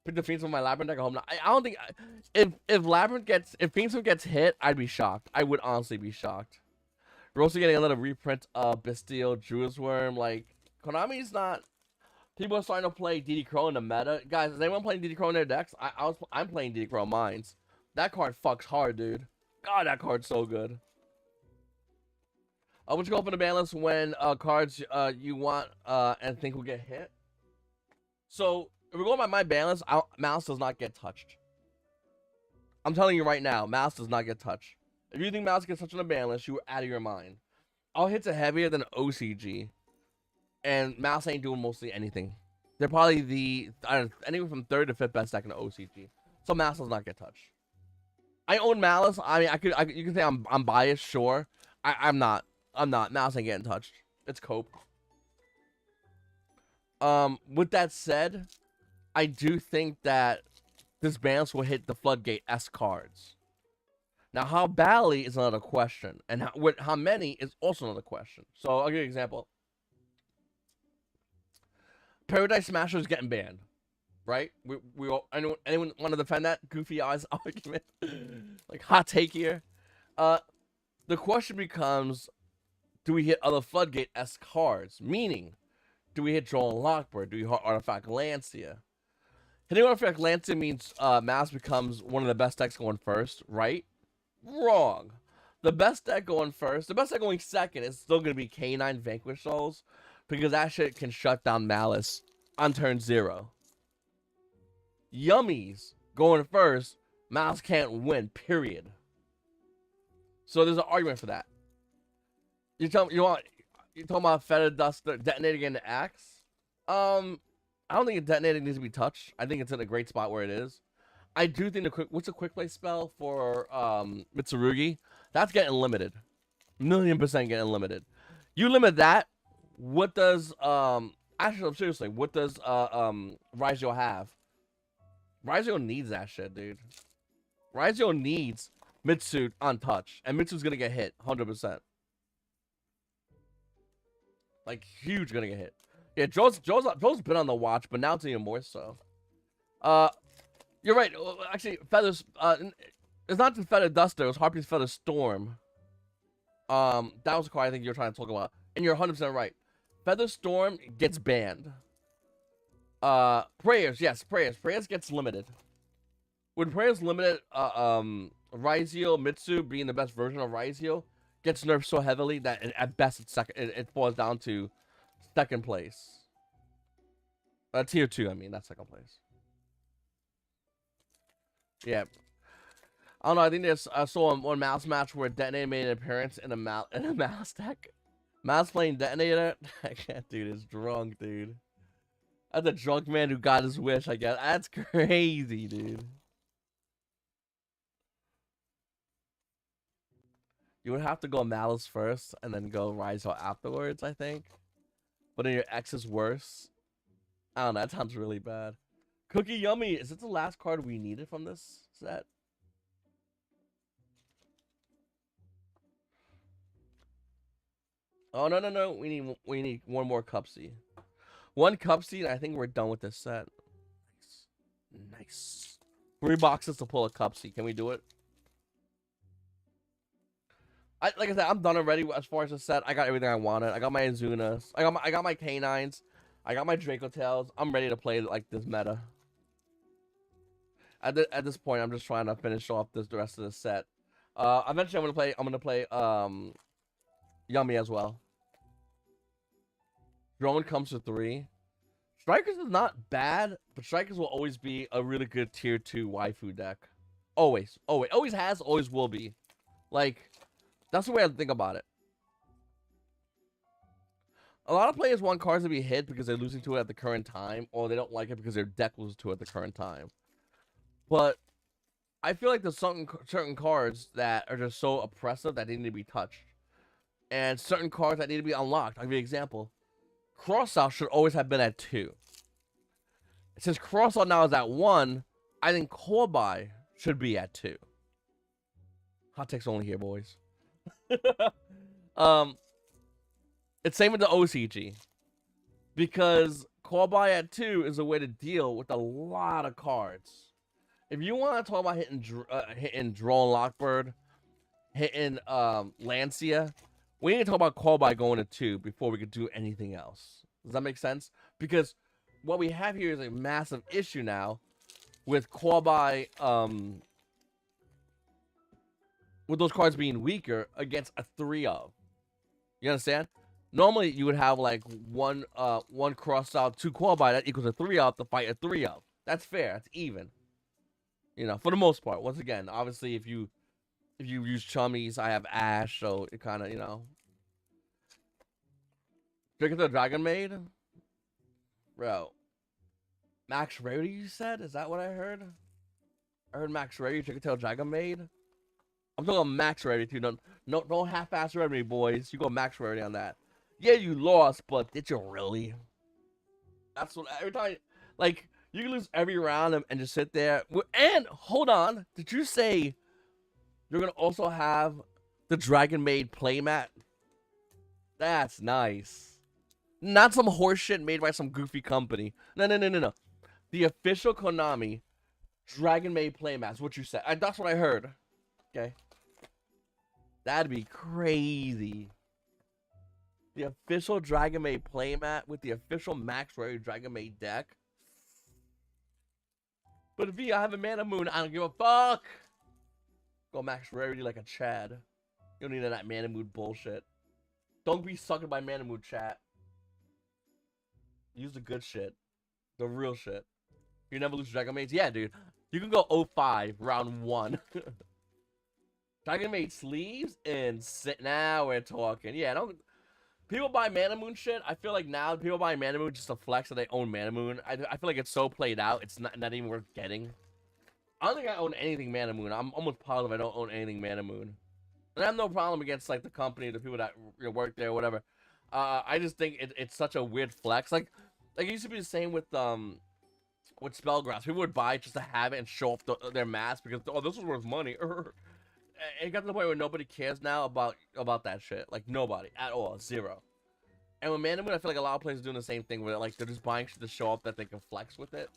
Pick the Fiend from my Labyrinth deck at home. I don't think if Fiend gets hit, I'd be shocked. I would honestly be shocked. We're also getting another reprint of Bastille Druid's Worm. Like Konami's not. People are starting to play DD Crow in the meta. Guys, is anyone playing DD Crow in their decks? I'm playing DD Crow in mines. That card fucks hard, dude. God, that card's so good. Would you go up in the ban list when cards you want and think will get hit? So if we're going by my ban list, Mouse does not get touched. I'm telling you right now, Mouse does not get touched. If you think Mouse gets touched on the ban list, you are out of your mind. All hits are heavier than OCG, and Mouse ain't doing mostly anything. They're probably anywhere from 3rd to 5th best deck in the OCG. So Mouse does not get touched. I own Malice. I mean, you can say I'm biased, sure. I'm not. Mouse ain't getting touched. It's cope. With that said, I do think that this balance will hit the floodgate S cards. Now, how badly is another question, and how many is also another question. So I'll give you an example. Paradise Smasher is getting banned, right? We all, anyone want to defend that goofy eyes argument? Like hot take here. The question becomes, do we hit other floodgate S cards? Meaning, do we hit Droll and Lockbird? Do we hit Artifact Lancia? Hitting Artifact Lancia means Mouse becomes one of the best decks going first, right? Wrong. The best deck going first, the best deck going second is still going to be K9 Vanquish Souls, because that shit can shut down Malice on turn 0. Yummies going first, Mouse can't win, period. So there's an argument for that. You talking about Feather Duster detonating in the axe? I don't think detonating needs to be touched. I think it's in a great spot where it is. I do think what's a quick play spell for Mitsurugi? That's getting limited. 1,000,000% getting limited. You limit that. What does actually seriously, what does YuGiOh have? YuGiOh needs that shit, dude. YuGiOh needs Mitsu untouched, and Mitsu's gonna get hit 100%. Like huge gonna get hit. Yeah, Joe's been on the watch, but now it's even more so. You're right. Actually, Feathers. It's not the Feather Duster. It was Harpy's Feather Storm. That was the card I think you're trying to talk about, and you're 100% right. Feather Storm gets banned. Prayers, yes, Prayers. Prayers gets limited. When Prayers limited, YuGiOh Mitsu being the best version of YuGiOh gets nerfed so heavily that at best it falls down to second place. Tier 2, I mean, that's second place. Yeah. I don't know, I think I saw one Mouse match where Detonator made an appearance in a Mouse deck. Mouse playing Detonator? That dude is drunk, dude. That's a drunk man who got his wish, I guess. That's crazy, dude. You would have to go Malice first and then go Rise out afterwards, I think. But then your X is worse. I don't know. That sounds really bad. Cookie Yummy. Is it the last card we needed from this set? Oh, no, no, no. We need one more Cupsy. One Cupsy, and I think we're done with this set. Nice. Nice. 3 boxes to pull a Cupsy. Can we do it? Like I said, I'm done already as far as the set. I got everything I wanted. I got my Azunas. I got my Canines. I got my Draco Tails. I'm ready to play like this meta. At this point, I'm just trying to finish off the rest of the set. Eventually, I'm gonna play Yummy as well. Drone comes to 3. Strikers is not bad, but Strikers will always be a really good tier 2 waifu deck. Always, always has, always will be. Like, that's the way I think about it. A lot of players want cards to be hit because they're losing to it at the current time, or they don't like it because their deck loses to it at the current time. But I feel like there's certain cards that are just so oppressive that they need to be touched. And certain cards that need to be unlocked. I'll give you an example. Crossout should always have been at 2. Since Crossout now is at 1, I think Corby should be at 2. Hot takes only here, boys. It's same with the OCG. Because Corby at 2 is a way to deal with a lot of cards. If you want to talk about hitting Drone Lockbird, hitting Lancia, we need to talk about Corby going to 2 before we could do anything else. Does that make sense? Because what we have here is a massive issue now with Corby, with those cards being weaker against a 3-of. You understand? Normally, you would have like one cross out, 2 Corby that equals a 3-of to fight a 3-of. That's fair. That's even. You know, for the most part. Once again, obviously, if you use Chummies, I have Ash, so it kind of, you know. Drink the Dragon Maid? Bro. Max Rarity, you said? Is that what I heard? I heard Max Rarity, Tricktail Dragon Maid. I'm talking Max Rarity too. Don't half-ass Rarity, boys. You go Max Rarity on that. Yeah, you lost, but did you really? That's what every time, like, you can lose every round and just sit there. And hold on, did you say you're gonna also have the Dragon Maid playmat? That's nice. Not some horseshit made by some goofy company. No. The official Konami Dragon Maid playmat is what you said. That's what I heard. Okay. That'd be crazy. The official Dragon Maid playmat with the official Max Rarity Dragon Maid deck. But V, I have a Mana Moon. I don't give a fuck. Go Max Rarity like a Chad. You don't need that Mana Moon bullshit. Don't be suckered by Mana Moon, chat. Use the good shit. The real shit. You never lose Dragon Maids? Yeah, dude. You can go 0-5, round 1. Dragon Maid sleeves and sit. Now we're talking. Yeah, don't. People buy Mana Moon shit. I feel like now people buy Mana Moon just to flex that they own Mana Moon. I feel like it's so played out. It's not even worth getting. I don't think I own anything Mana Moon. I'm almost positive I don't own anything Mana Moon. And I have no problem against like the company, the people that work there, whatever. I just think it's such a weird flex. Like it used to be the same with Spellgrass. People would buy just to have it and show off their mask because this is worth money. It got to the point where nobody cares now about that shit. Like nobody at all, 0. And with Mana Moon, I feel like a lot of players are doing the same thing with it. Like they're just buying shit to show off that they can flex with it.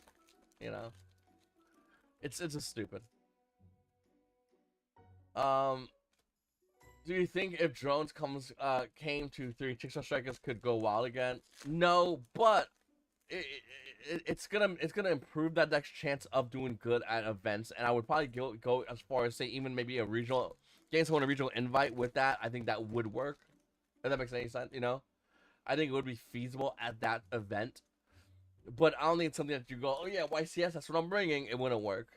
You know, it's just stupid. Do you think if drones came to 3, Trickstar Strikers could go wild again? No, but it's gonna improve that deck's chance of doing good at events, and I would probably go as far as say even maybe a regional, getting someone a regional invite with that. I think that would work. If that makes any sense, you know. I think it would be feasible at that event, but I don't think it's something that you go, oh yeah, YCS, that's what I'm bringing. It wouldn't work.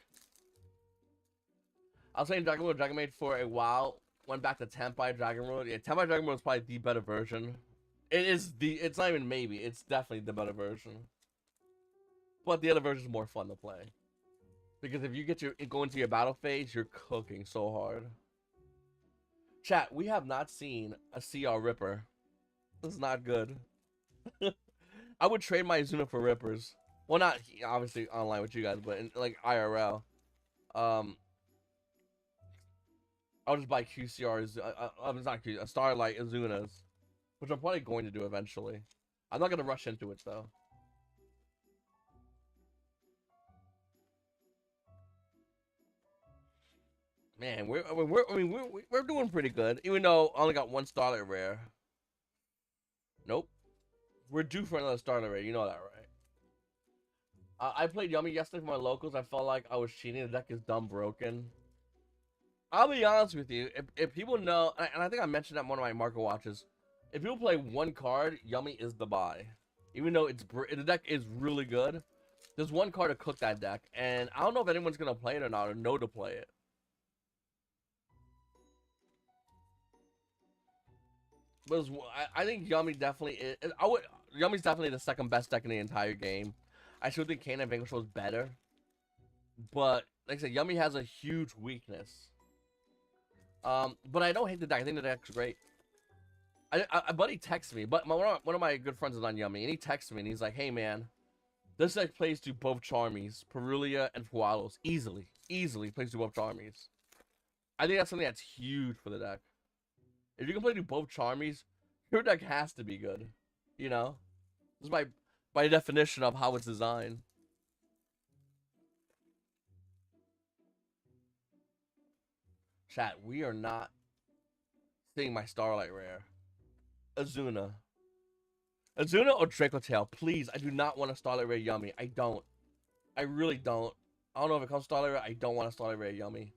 I was saying Dragon Maid for a while. Went back to Tenpai Dragon Road. Yeah, Tenpai Dragon Road is probably the better version. It's not even maybe. It's definitely the better version. But the other version is more fun to play. Because if you go into your battle phase, you're cooking so hard. Chat, we have not seen a CR Ripper. This is not good. I would trade my Azuna for Rippers. Well, not obviously online with you guys, but in like IRL. I'll just buy QCRs. It's not Q, Starlight Azunas, which I'm probably going to do eventually. I'm not gonna rush into it though. Man, we're doing pretty good, even though I only got one Starlight Rare. Nope, we're due for another Starlight Rare. You know that, right? I played Yummy yesterday for my locals. I felt like I was cheating. The deck is dumb broken. I'll be honest with you. If people know, and I think I mentioned that in one of my market watches, if people play one card, Yummy is the buy. Even though the deck is really good, there's one card to cook that deck, and I don't know if anyone's gonna play it or not, or know to play it. But I think Yummy definitely is. Yummy's definitely the second best deck in the entire game. I still think Canine Vanquish was better, but like I said, Yummy has a huge weakness. But I don't hate the deck. I think the deck's great. A buddy texts me, but one of my good friends is on Yummy, and he texts me, and he's like, "Hey man, this deck plays to both Charmies, Perulia, and Fualos easily plays to both Charmies." I think that's something that's huge for the deck. If you can play to both Charmies, your deck has to be good. You know, just by definition of how it's designed. Chat, we are not seeing my Starlight Rare. Azuna. Azuna or Draco Tail, please. I do not want a Starlight Rare Yummy. I don't. I really don't. I don't know if it comes Starlight Rare. I don't want a Starlight Rare Yummy.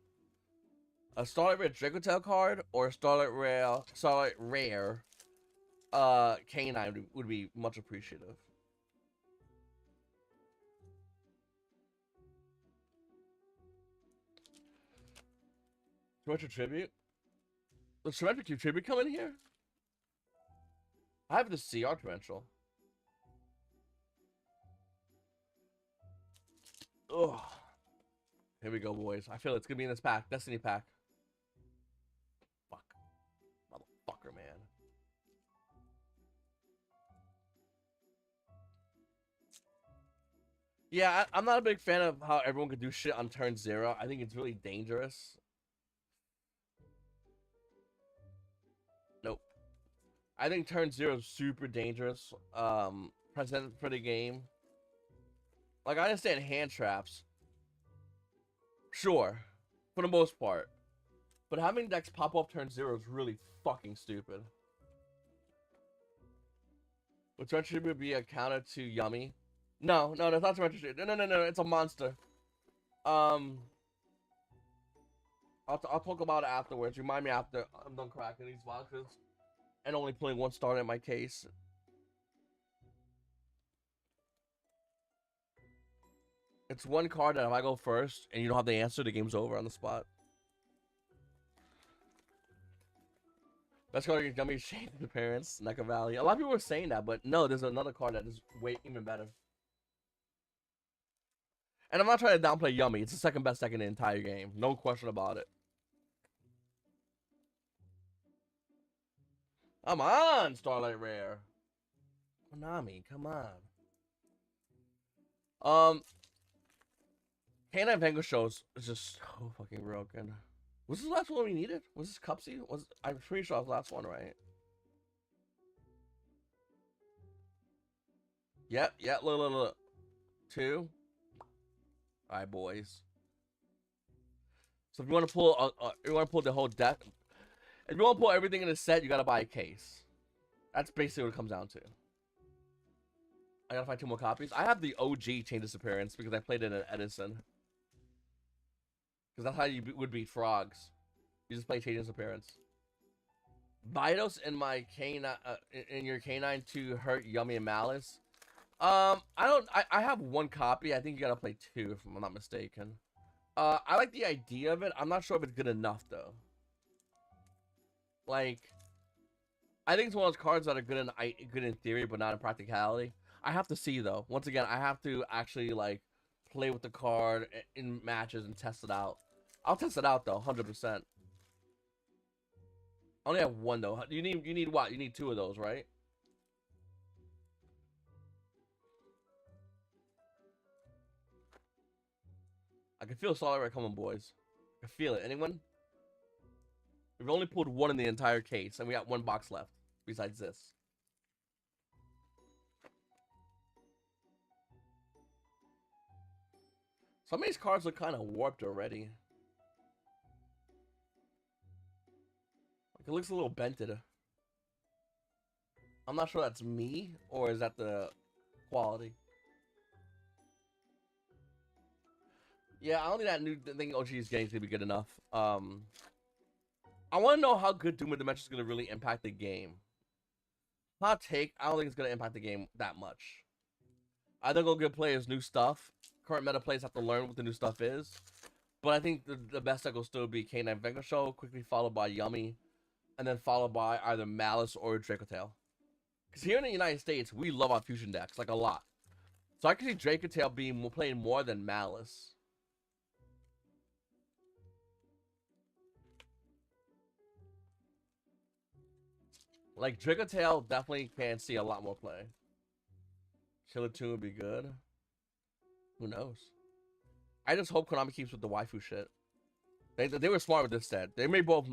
A Starlight Rare Draco Tail card or a Starlight Rare Canine would be much appreciative. Torture Tribute? Does Tormentor Tribute come in here? I have the CR Torrential. Ugh. Here we go, boys. I feel it's gonna be in this pack. Destiny pack. Fuck. Motherfucker, man. Yeah, I'm not a big fan of how everyone could do shit on turn 0. I think it's really dangerous. Nope. I think turn 0 is super dangerous. Precedent for the game. Like, I understand hand traps. Sure. For the most part. But having decks pop off turn 0 is really fucking stupid. Would Torrential Tribute be a counter to Yummy? No, that's not Torrential Tribute. No, it's a monster. I'll talk about it afterwards. Remind me after I'm done cracking these boxes. And only pulling one star in my case. It's one card that if I go first and you don't have the answer, the game's over on the spot. Best card against Yummy Shade the Parents, Neca Valley. A lot of people were saying that, but no, there's another card that is way even better. And I'm not trying to downplay Yummy. It's the second best deck in the entire game. No question about it. Come on, Starlight Rare. Konami, come on. Canine Vanquish shows is just so fucking broken. Was this the last one we needed? Was this Cupsy? I'm pretty sure it was the last one, right? Yep, look. 2. Alright, boys. So if you want to pull the whole deck, if you want to pull everything in a set, you gotta buy a case. That's basically what it comes down to. I gotta find 2 more copies. I have the OG Chain Disappearance because I played it in Edison. Because that's how you would beat frogs. You just play Chain Disappearance. Vitos in my canine, in your canine to hurt Yummy and Malice. I have 1 copy. I think you gotta play 2 if I'm not mistaken. I like the idea of it. I'm not sure if it's good enough though. Like, I think it's one of those cards that are good in theory, but not in practicality. I have to see though. Once again, I have to actually like play with the card in matches and test it out. I'll test it out though, 100%. I only have one though. You need what? You need two of those, right? I can feel solid red coming, boys. I can feel it. Anyone? We've only pulled one in the entire case, and we got one box left. Besides this. Some of these cards look kind of warped already. Like, it looks a little bented. I'm not sure that's me, or is that the quality? Yeah, I don't think that new thing OG is getting to be good enough. I want to know how good Doom of Dimension is going to really impact the game. Hot take, I don't think it's going to impact the game that much. I think it'll give players new stuff. Current meta players have to learn what the new stuff is. But I think the best deck will still be K9 Venga Show, quickly followed by Yummy, and then followed by either Malice or Dracotail. Because here in the United States, we love our fusion decks, like a lot. So I can see Dracotail being playing more than Malice. Like, Dracotail definitely can see a lot more play. Killer 2 would be good. Who knows? I just hope Konami keeps with the waifu shit. They were smart with this set. They made both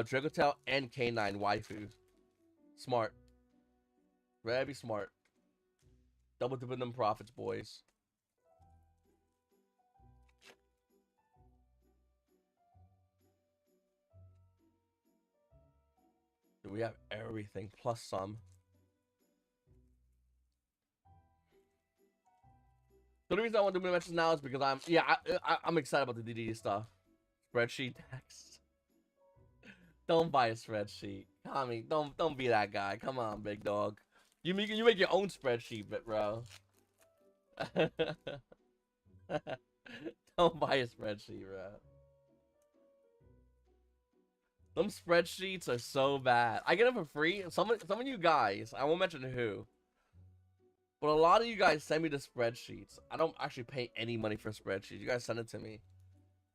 Dracotail and K9 waifus. Smart. Very smart. Double dipping them profits, boys. We have everything plus some. The only reason I want to do mentions now is because I'm excited about the DD stuff. Spreadsheet decks. Don't buy a spreadsheet. Tommy, don't be that guy. Come on, big dog. You make your own spreadsheet, bro. Don't buy a spreadsheet, bro. Them spreadsheets are so bad. I get them for free. Some of you guys, I won't mention who, but a lot of you guys send me the spreadsheets. I don't actually pay any money for spreadsheets. You guys send it to me.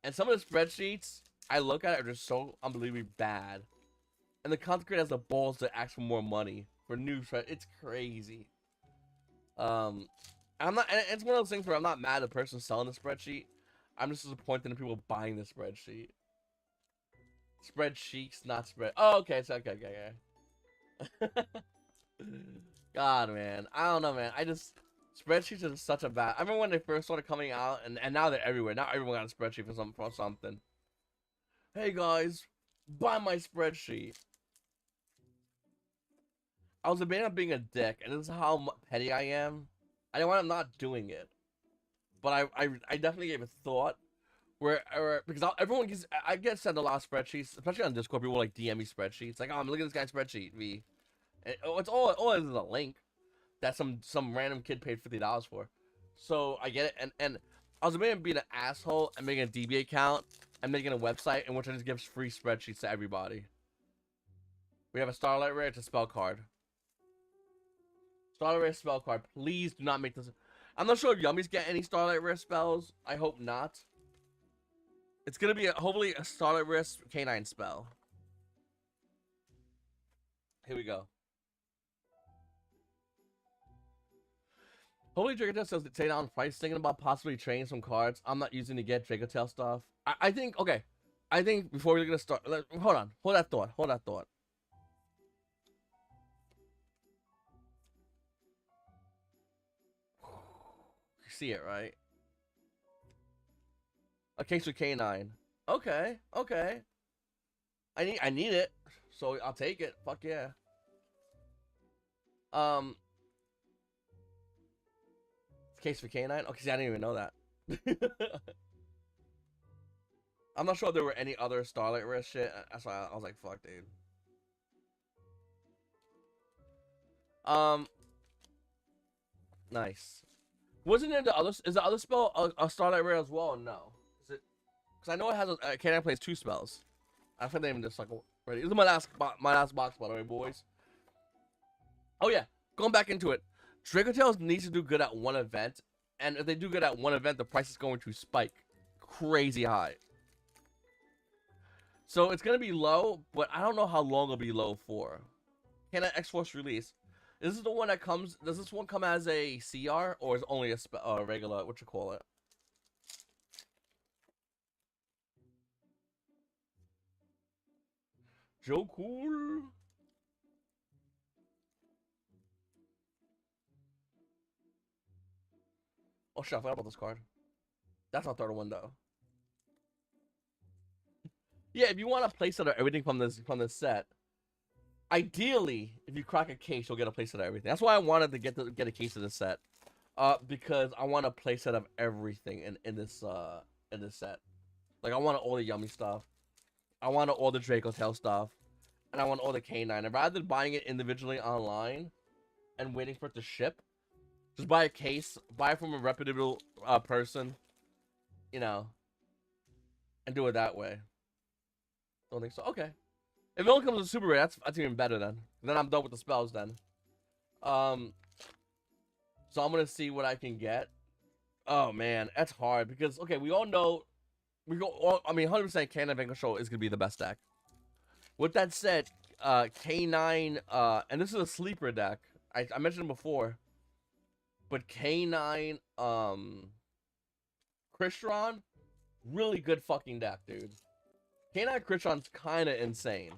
And some of the spreadsheets I look at are just so unbelievably bad. And the content creator has the balls to ask for more money for new spreadsheets. It's crazy. I'm not, and it's one of those things where I'm not mad at the person selling the spreadsheet. I'm just disappointed in people buying the spreadsheet. Spreadsheets, not spread. Oh, okay, it's okay. God, man, I don't know, man. Spreadsheets are such a bad. I remember when they first started coming out, and now they're everywhere. Now everyone got a spreadsheet for something. Hey guys, buy my spreadsheet. I was debating on being a dick, and this is how petty I am. I don't want to not doing it, but I definitely gave it thought. Because I get sent a lot of spreadsheets, especially on Discord. People like DM me spreadsheets, like, oh, I'm looking at this guy's spreadsheet. It's all it is a link that some random kid paid $50 for. So I get it, and I was about being an asshole and making a DB account and making a website in which I just give free spreadsheets to everybody. We have a Starlight Rare. It's a spell card. Starlight Rare spell card. Please do not make this. I'm not sure if Yummy's get any Starlight Rare spells. I hope not. It's gonna be hopefully a Starlight Rare K9 spell. Here we go. Hopefully Dracotail says to take down price. Thinking about possibly trading some cards I'm not using to get Dracotail stuff. I think, okay. I think before we're gonna start, hold on. Hold that thought. You see it, right? A case with K9. Okay. I need it, so I'll take it. Fuck yeah. Case for K9. Okay, see, I didn't even know that. I'm not sure if there were any other Starlight Rare shit. That's why I was like, fuck, dude. Nice. Wasn't there the other? Is the other spell a Starlight Rare as well? Or no. Is it? Because I know it has K9 plays 2 spells. I think they even just like ready. This is my last box, by the way, boys. Oh yeah, going back into it. Dracotails needs to do good at one event, and if they do good at one event, the price is going to spike crazy high. So it's gonna be low, but I don't know how long it'll be low for. Can I X-Force release? Is this the one that comes? Does this one come as a CR or is it only a regular? What you call it? Joe Cool. Oh shit! I forgot about this card. That's my third one though. Yeah, if you want a playset of everything from this set, ideally, if you crack a case, you'll get a playset of everything. That's why I wanted to get a case of this set, because I want a playset of everything in this set. Like I want all the yummy stuff, I want all the Draco Tail stuff, and I want all the K9. And rather than buying it individually online and waiting for it to ship, just buy a case, buy it from a reputable person, you know, and do it that way. Don't think so? Okay. If it only comes with super rare, that's even better then. Then I'm done with the spells then. So I'm gonna see what I can get. Oh man, that's hard because okay, we all know I mean, 100% Cannon Van Control is gonna be the best deck. With that said, K9, and this is a sleeper deck. I mentioned it before, but K9, Crystron, really good fucking deck, dude. K9 Crystron's kind of insane.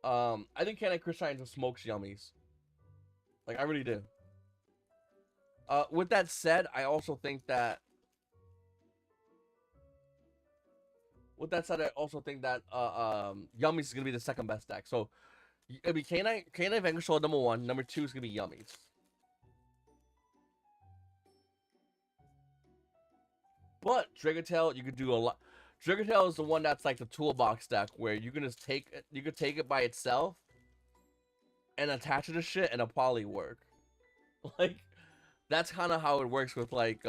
I think K9 Crystron just smokes yummies. Like, I really do. With that said, I also think that Yummies is gonna be the second best deck. So it'll be K9 Vanquish Soul number 1. Number 2 is gonna be Yummies. But Dragotail, you could do a lot. Dragotail is the one that's like the toolbox deck where you can just take it by itself and attach it to shit and it'll probably work. Like that's kind of how it works with like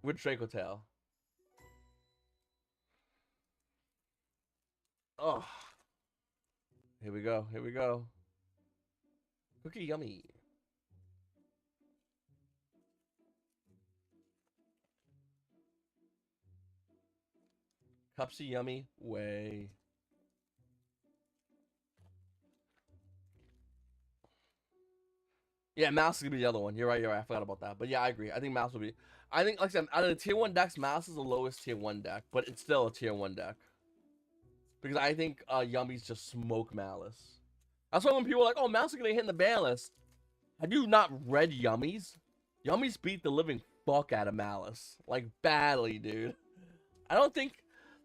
with Dracotail. Oh, here we go. Here we go. Cookie yummy. Cupsy yummy way. Yeah, Mouse is gonna be the other one. You're right. You're right. I forgot about that. But yeah, I agree. I think Mouse will be. I think, like I said, out of the tier 1 decks, Mouse is the lowest tier 1 deck, but it's still a tier 1 deck. Because I think Yummies just smoke Malice. That's why when people are like, oh, Mouse is going to hit in the ban list. Have you not read Yummies? Yummies beat the living fuck out of Malice. Like, badly, dude. I don't think...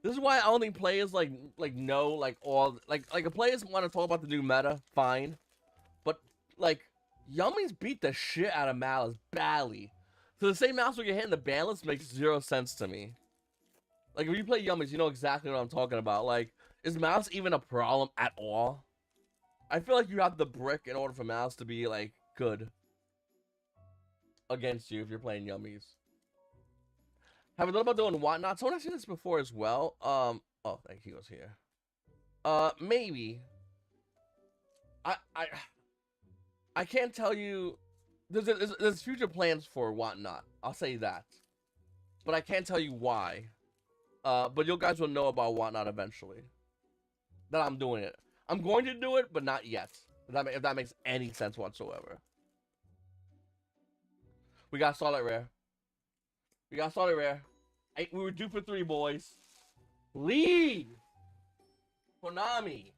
This is why I don't think players, know, all... Like, if players want to talk about the new meta, fine. But, like, Yummies beat the shit out of Malice badly. So the same Mouse will get hit in the ban list makes 0 sense to me. Like, if you play Yummies, you know exactly what I'm talking about. Like, is Mouse even a problem at all? I feel like you have the brick in order for Mouse to be, like, good against you if you're playing Yummies. Have a thought about doing Whatnot? Someone has seen this before as well. Oh, thank you, he goes here. Maybe. I can't tell you. There's future plans for Whatnot. I'll say that. But I can't tell you why. But you guys will know about Whatnot eventually. That I'm doing it. I'm going to do it, but not yet. If that makes any sense whatsoever. We got Solid Rare. We got Solid Rare. Hey, we were due for 3, boys. Leave! Konami.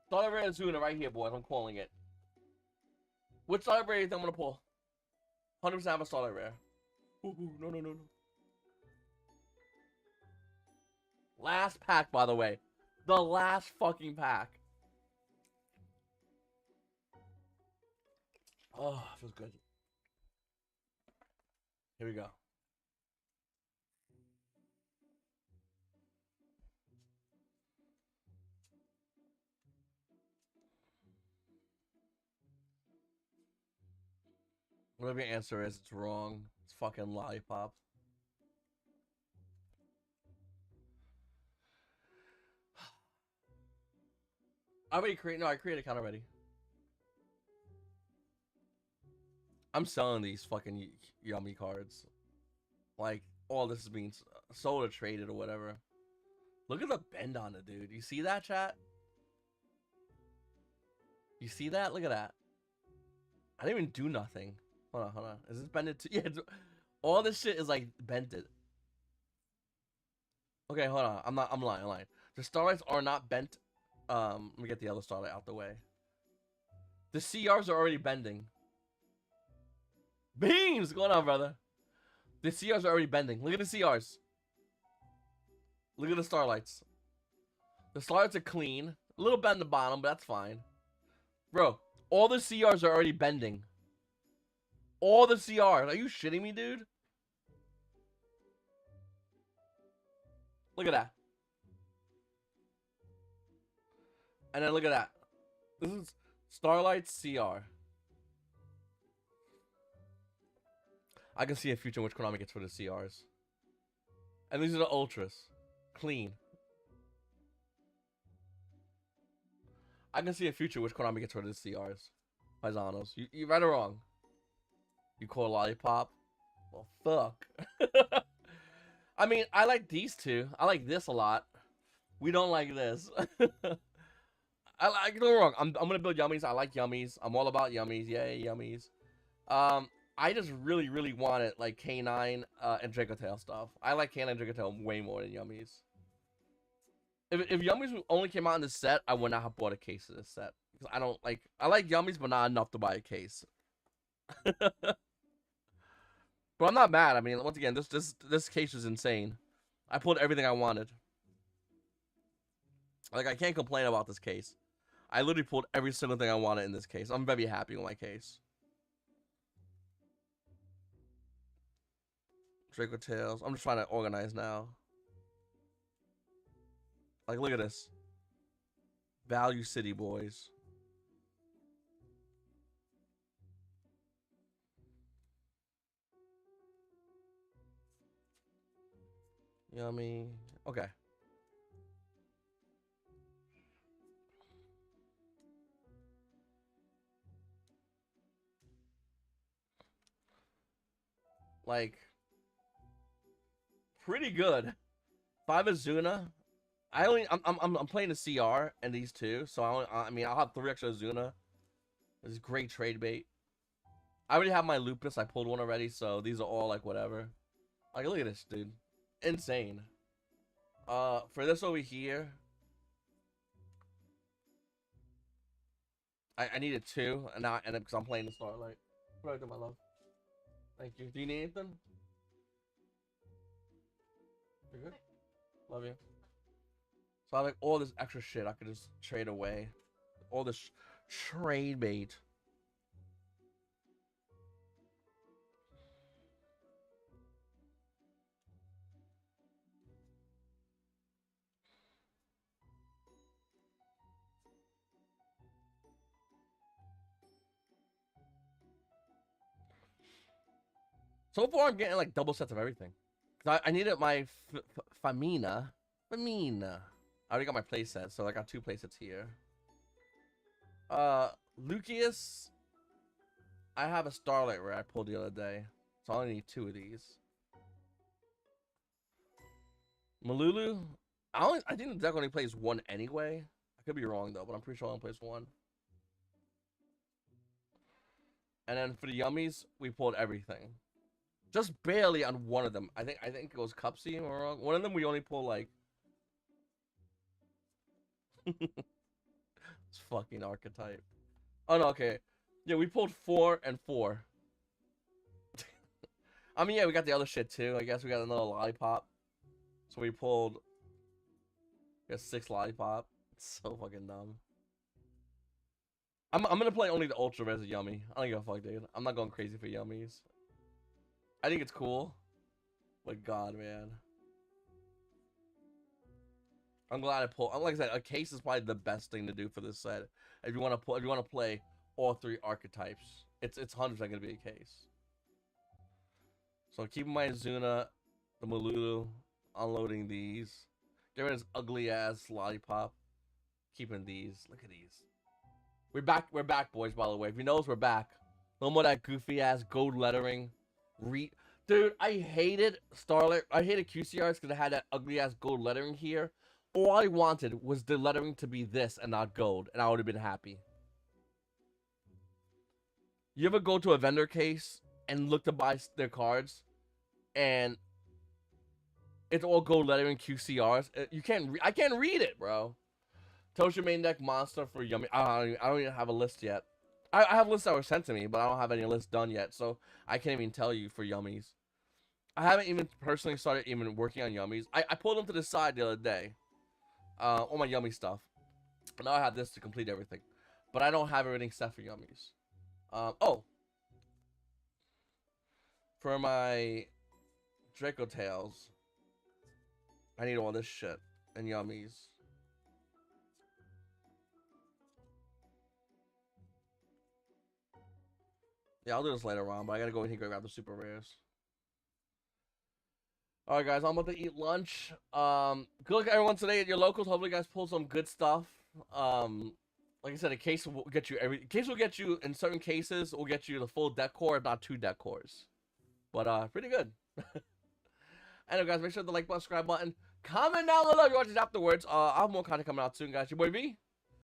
Solid Rare Zuna right here, boys. I'm calling it. Which Solid Rare do you think I'm going to pull? 100% have a Solid Rare. Ooh, no. Last pack, by the way. The last fucking pack. Oh, feels good. Here we go. Whatever your answer is, it's wrong. It's fucking lollipop. I created an account already. I'm selling these fucking yummy cards. Like, all this is being sold or traded or whatever. Look at the bend on it, dude. You see that, chat? You see that? Look at that. I didn't even do nothing. Hold on, hold on. Is this bended too? Yeah, all this shit is like bented. Okay, hold on. I'm lying, I'm lying. The starlights are not bent. Let me get the other starlight out the way. The CRs are already bending. Beams! What's going on, brother? The CRs are already bending. Look at the CRs. Look at the starlights. The starlights are clean. A little bend at the bottom, but that's fine. Bro, all the CRs are already bending. All the CRs. Are you shitting me, dude? Look at that. And then look at that. This is Starlight CR. I can see a future in which Konami gets for the CRs. And these are the Ultras. Clean. I can see a future in which Konami gets rid of the CRs. Paisanos. You right or wrong? You call Lollipop? Well, fuck. I mean, I like these two. I like this a lot. We don't like this. Don't get me wrong. I'm gonna build yummies. I like yummies. I'm all about yummies. Yay, yummies. I just really wanted like K9 and Dracotail stuff. I like K9 and Dracotail way more than yummies. If yummies only came out in this set, I would not have bought a case of this set. Because I like yummies, but not enough to buy a case. But I'm not mad. I mean, once again, this case is insane. I pulled everything I wanted. Like, I can't complain about this case. I literally pulled every single thing I wanted in this case. I'm very happy with my case. Draco Tails. I'm just trying to organize now. Like, look at this. Value City Boys. Yummy. Okay. Like, pretty good. 5 Azuna. I'm playing a CR and these two, so I mean I'll have 3 extra Azuna. This is great trade bait. I already have my Lupus. I pulled one already, so these are all like whatever. Like, look at this, dude. Insane. For this over here, I needed 2, and now because I'm playing the Starlight. What do I do, my love? Thank you. Do you need anything? You're good. Love you. So I like all this extra shit I could just trade away. All this trade bait. So far, I'm getting like double sets of everything. Cause I needed my Famina. I already got my playset, so I got 2 playsets here. Lucius. I have a Starlight Rare I pulled the other day, so I only need 2 of these. Malulu. I think the deck only plays 1 anyway. I could be wrong though, but I'm pretty sure I only plays 1. And then for the yummies, we pulled everything. Just barely on one of them. I think it goes Cupsy or wrong. One of them we only pull like it's fucking archetype. Oh no, okay. Yeah, we pulled 4 and 4. I mean, yeah, we got the other shit too. I guess we got another lollipop. So we pulled 6 lollipop. It's so fucking dumb. I'm gonna play only the ultra res yummy. I don't give a fuck, dude. I'm not going crazy for yummies. I think it's cool. But god, man. I'm glad I pulled. Like I said, a case is probably the best thing to do for this set. If you want to play all 3 archetypes, it's 100% gonna be a case. So keeping my Azuna, the Malulu, unloading these. Get rid of this ugly ass lollipop. Keeping these. Look at these. We're back, boys. By the way, if you notice, we're back. No more that goofy ass gold lettering. Dude, I hated Starlight. I hated QCRs because it had that ugly ass gold lettering here. All I wanted was the lettering to be this and not gold, and I would have been happy. You ever go to a vendor case and look to buy their cards, and it's all gold lettering QCRs? You can't. I can't read it, bro. Tosha main deck monster for Yummy. I don't even have a list yet. I have lists that were sent to me, but I don't have any lists done yet, so I can't even tell you for Yummies. I haven't even personally started even working on Yummies. I pulled them to the side the other day. All my Yummy stuff. Now I have this to complete everything. But I don't have everything set for Yummies. Oh. For my Draco Tails, I need all this shit and Yummies. Yeah, I'll do this later on, but I gotta go in here and grab the super rares. Alright, guys, I'm about to eat lunch. Good luck everyone today at your locals. Hopefully, you guys pull some good stuff. Like I said, a case will get you in certain cases will get you the full deck core, not 2 deck cores. But pretty good. Anyway, guys, make sure to like button, subscribe button, comment down below if you watch this afterwards. I'll have more content coming out soon, guys. Your boy B.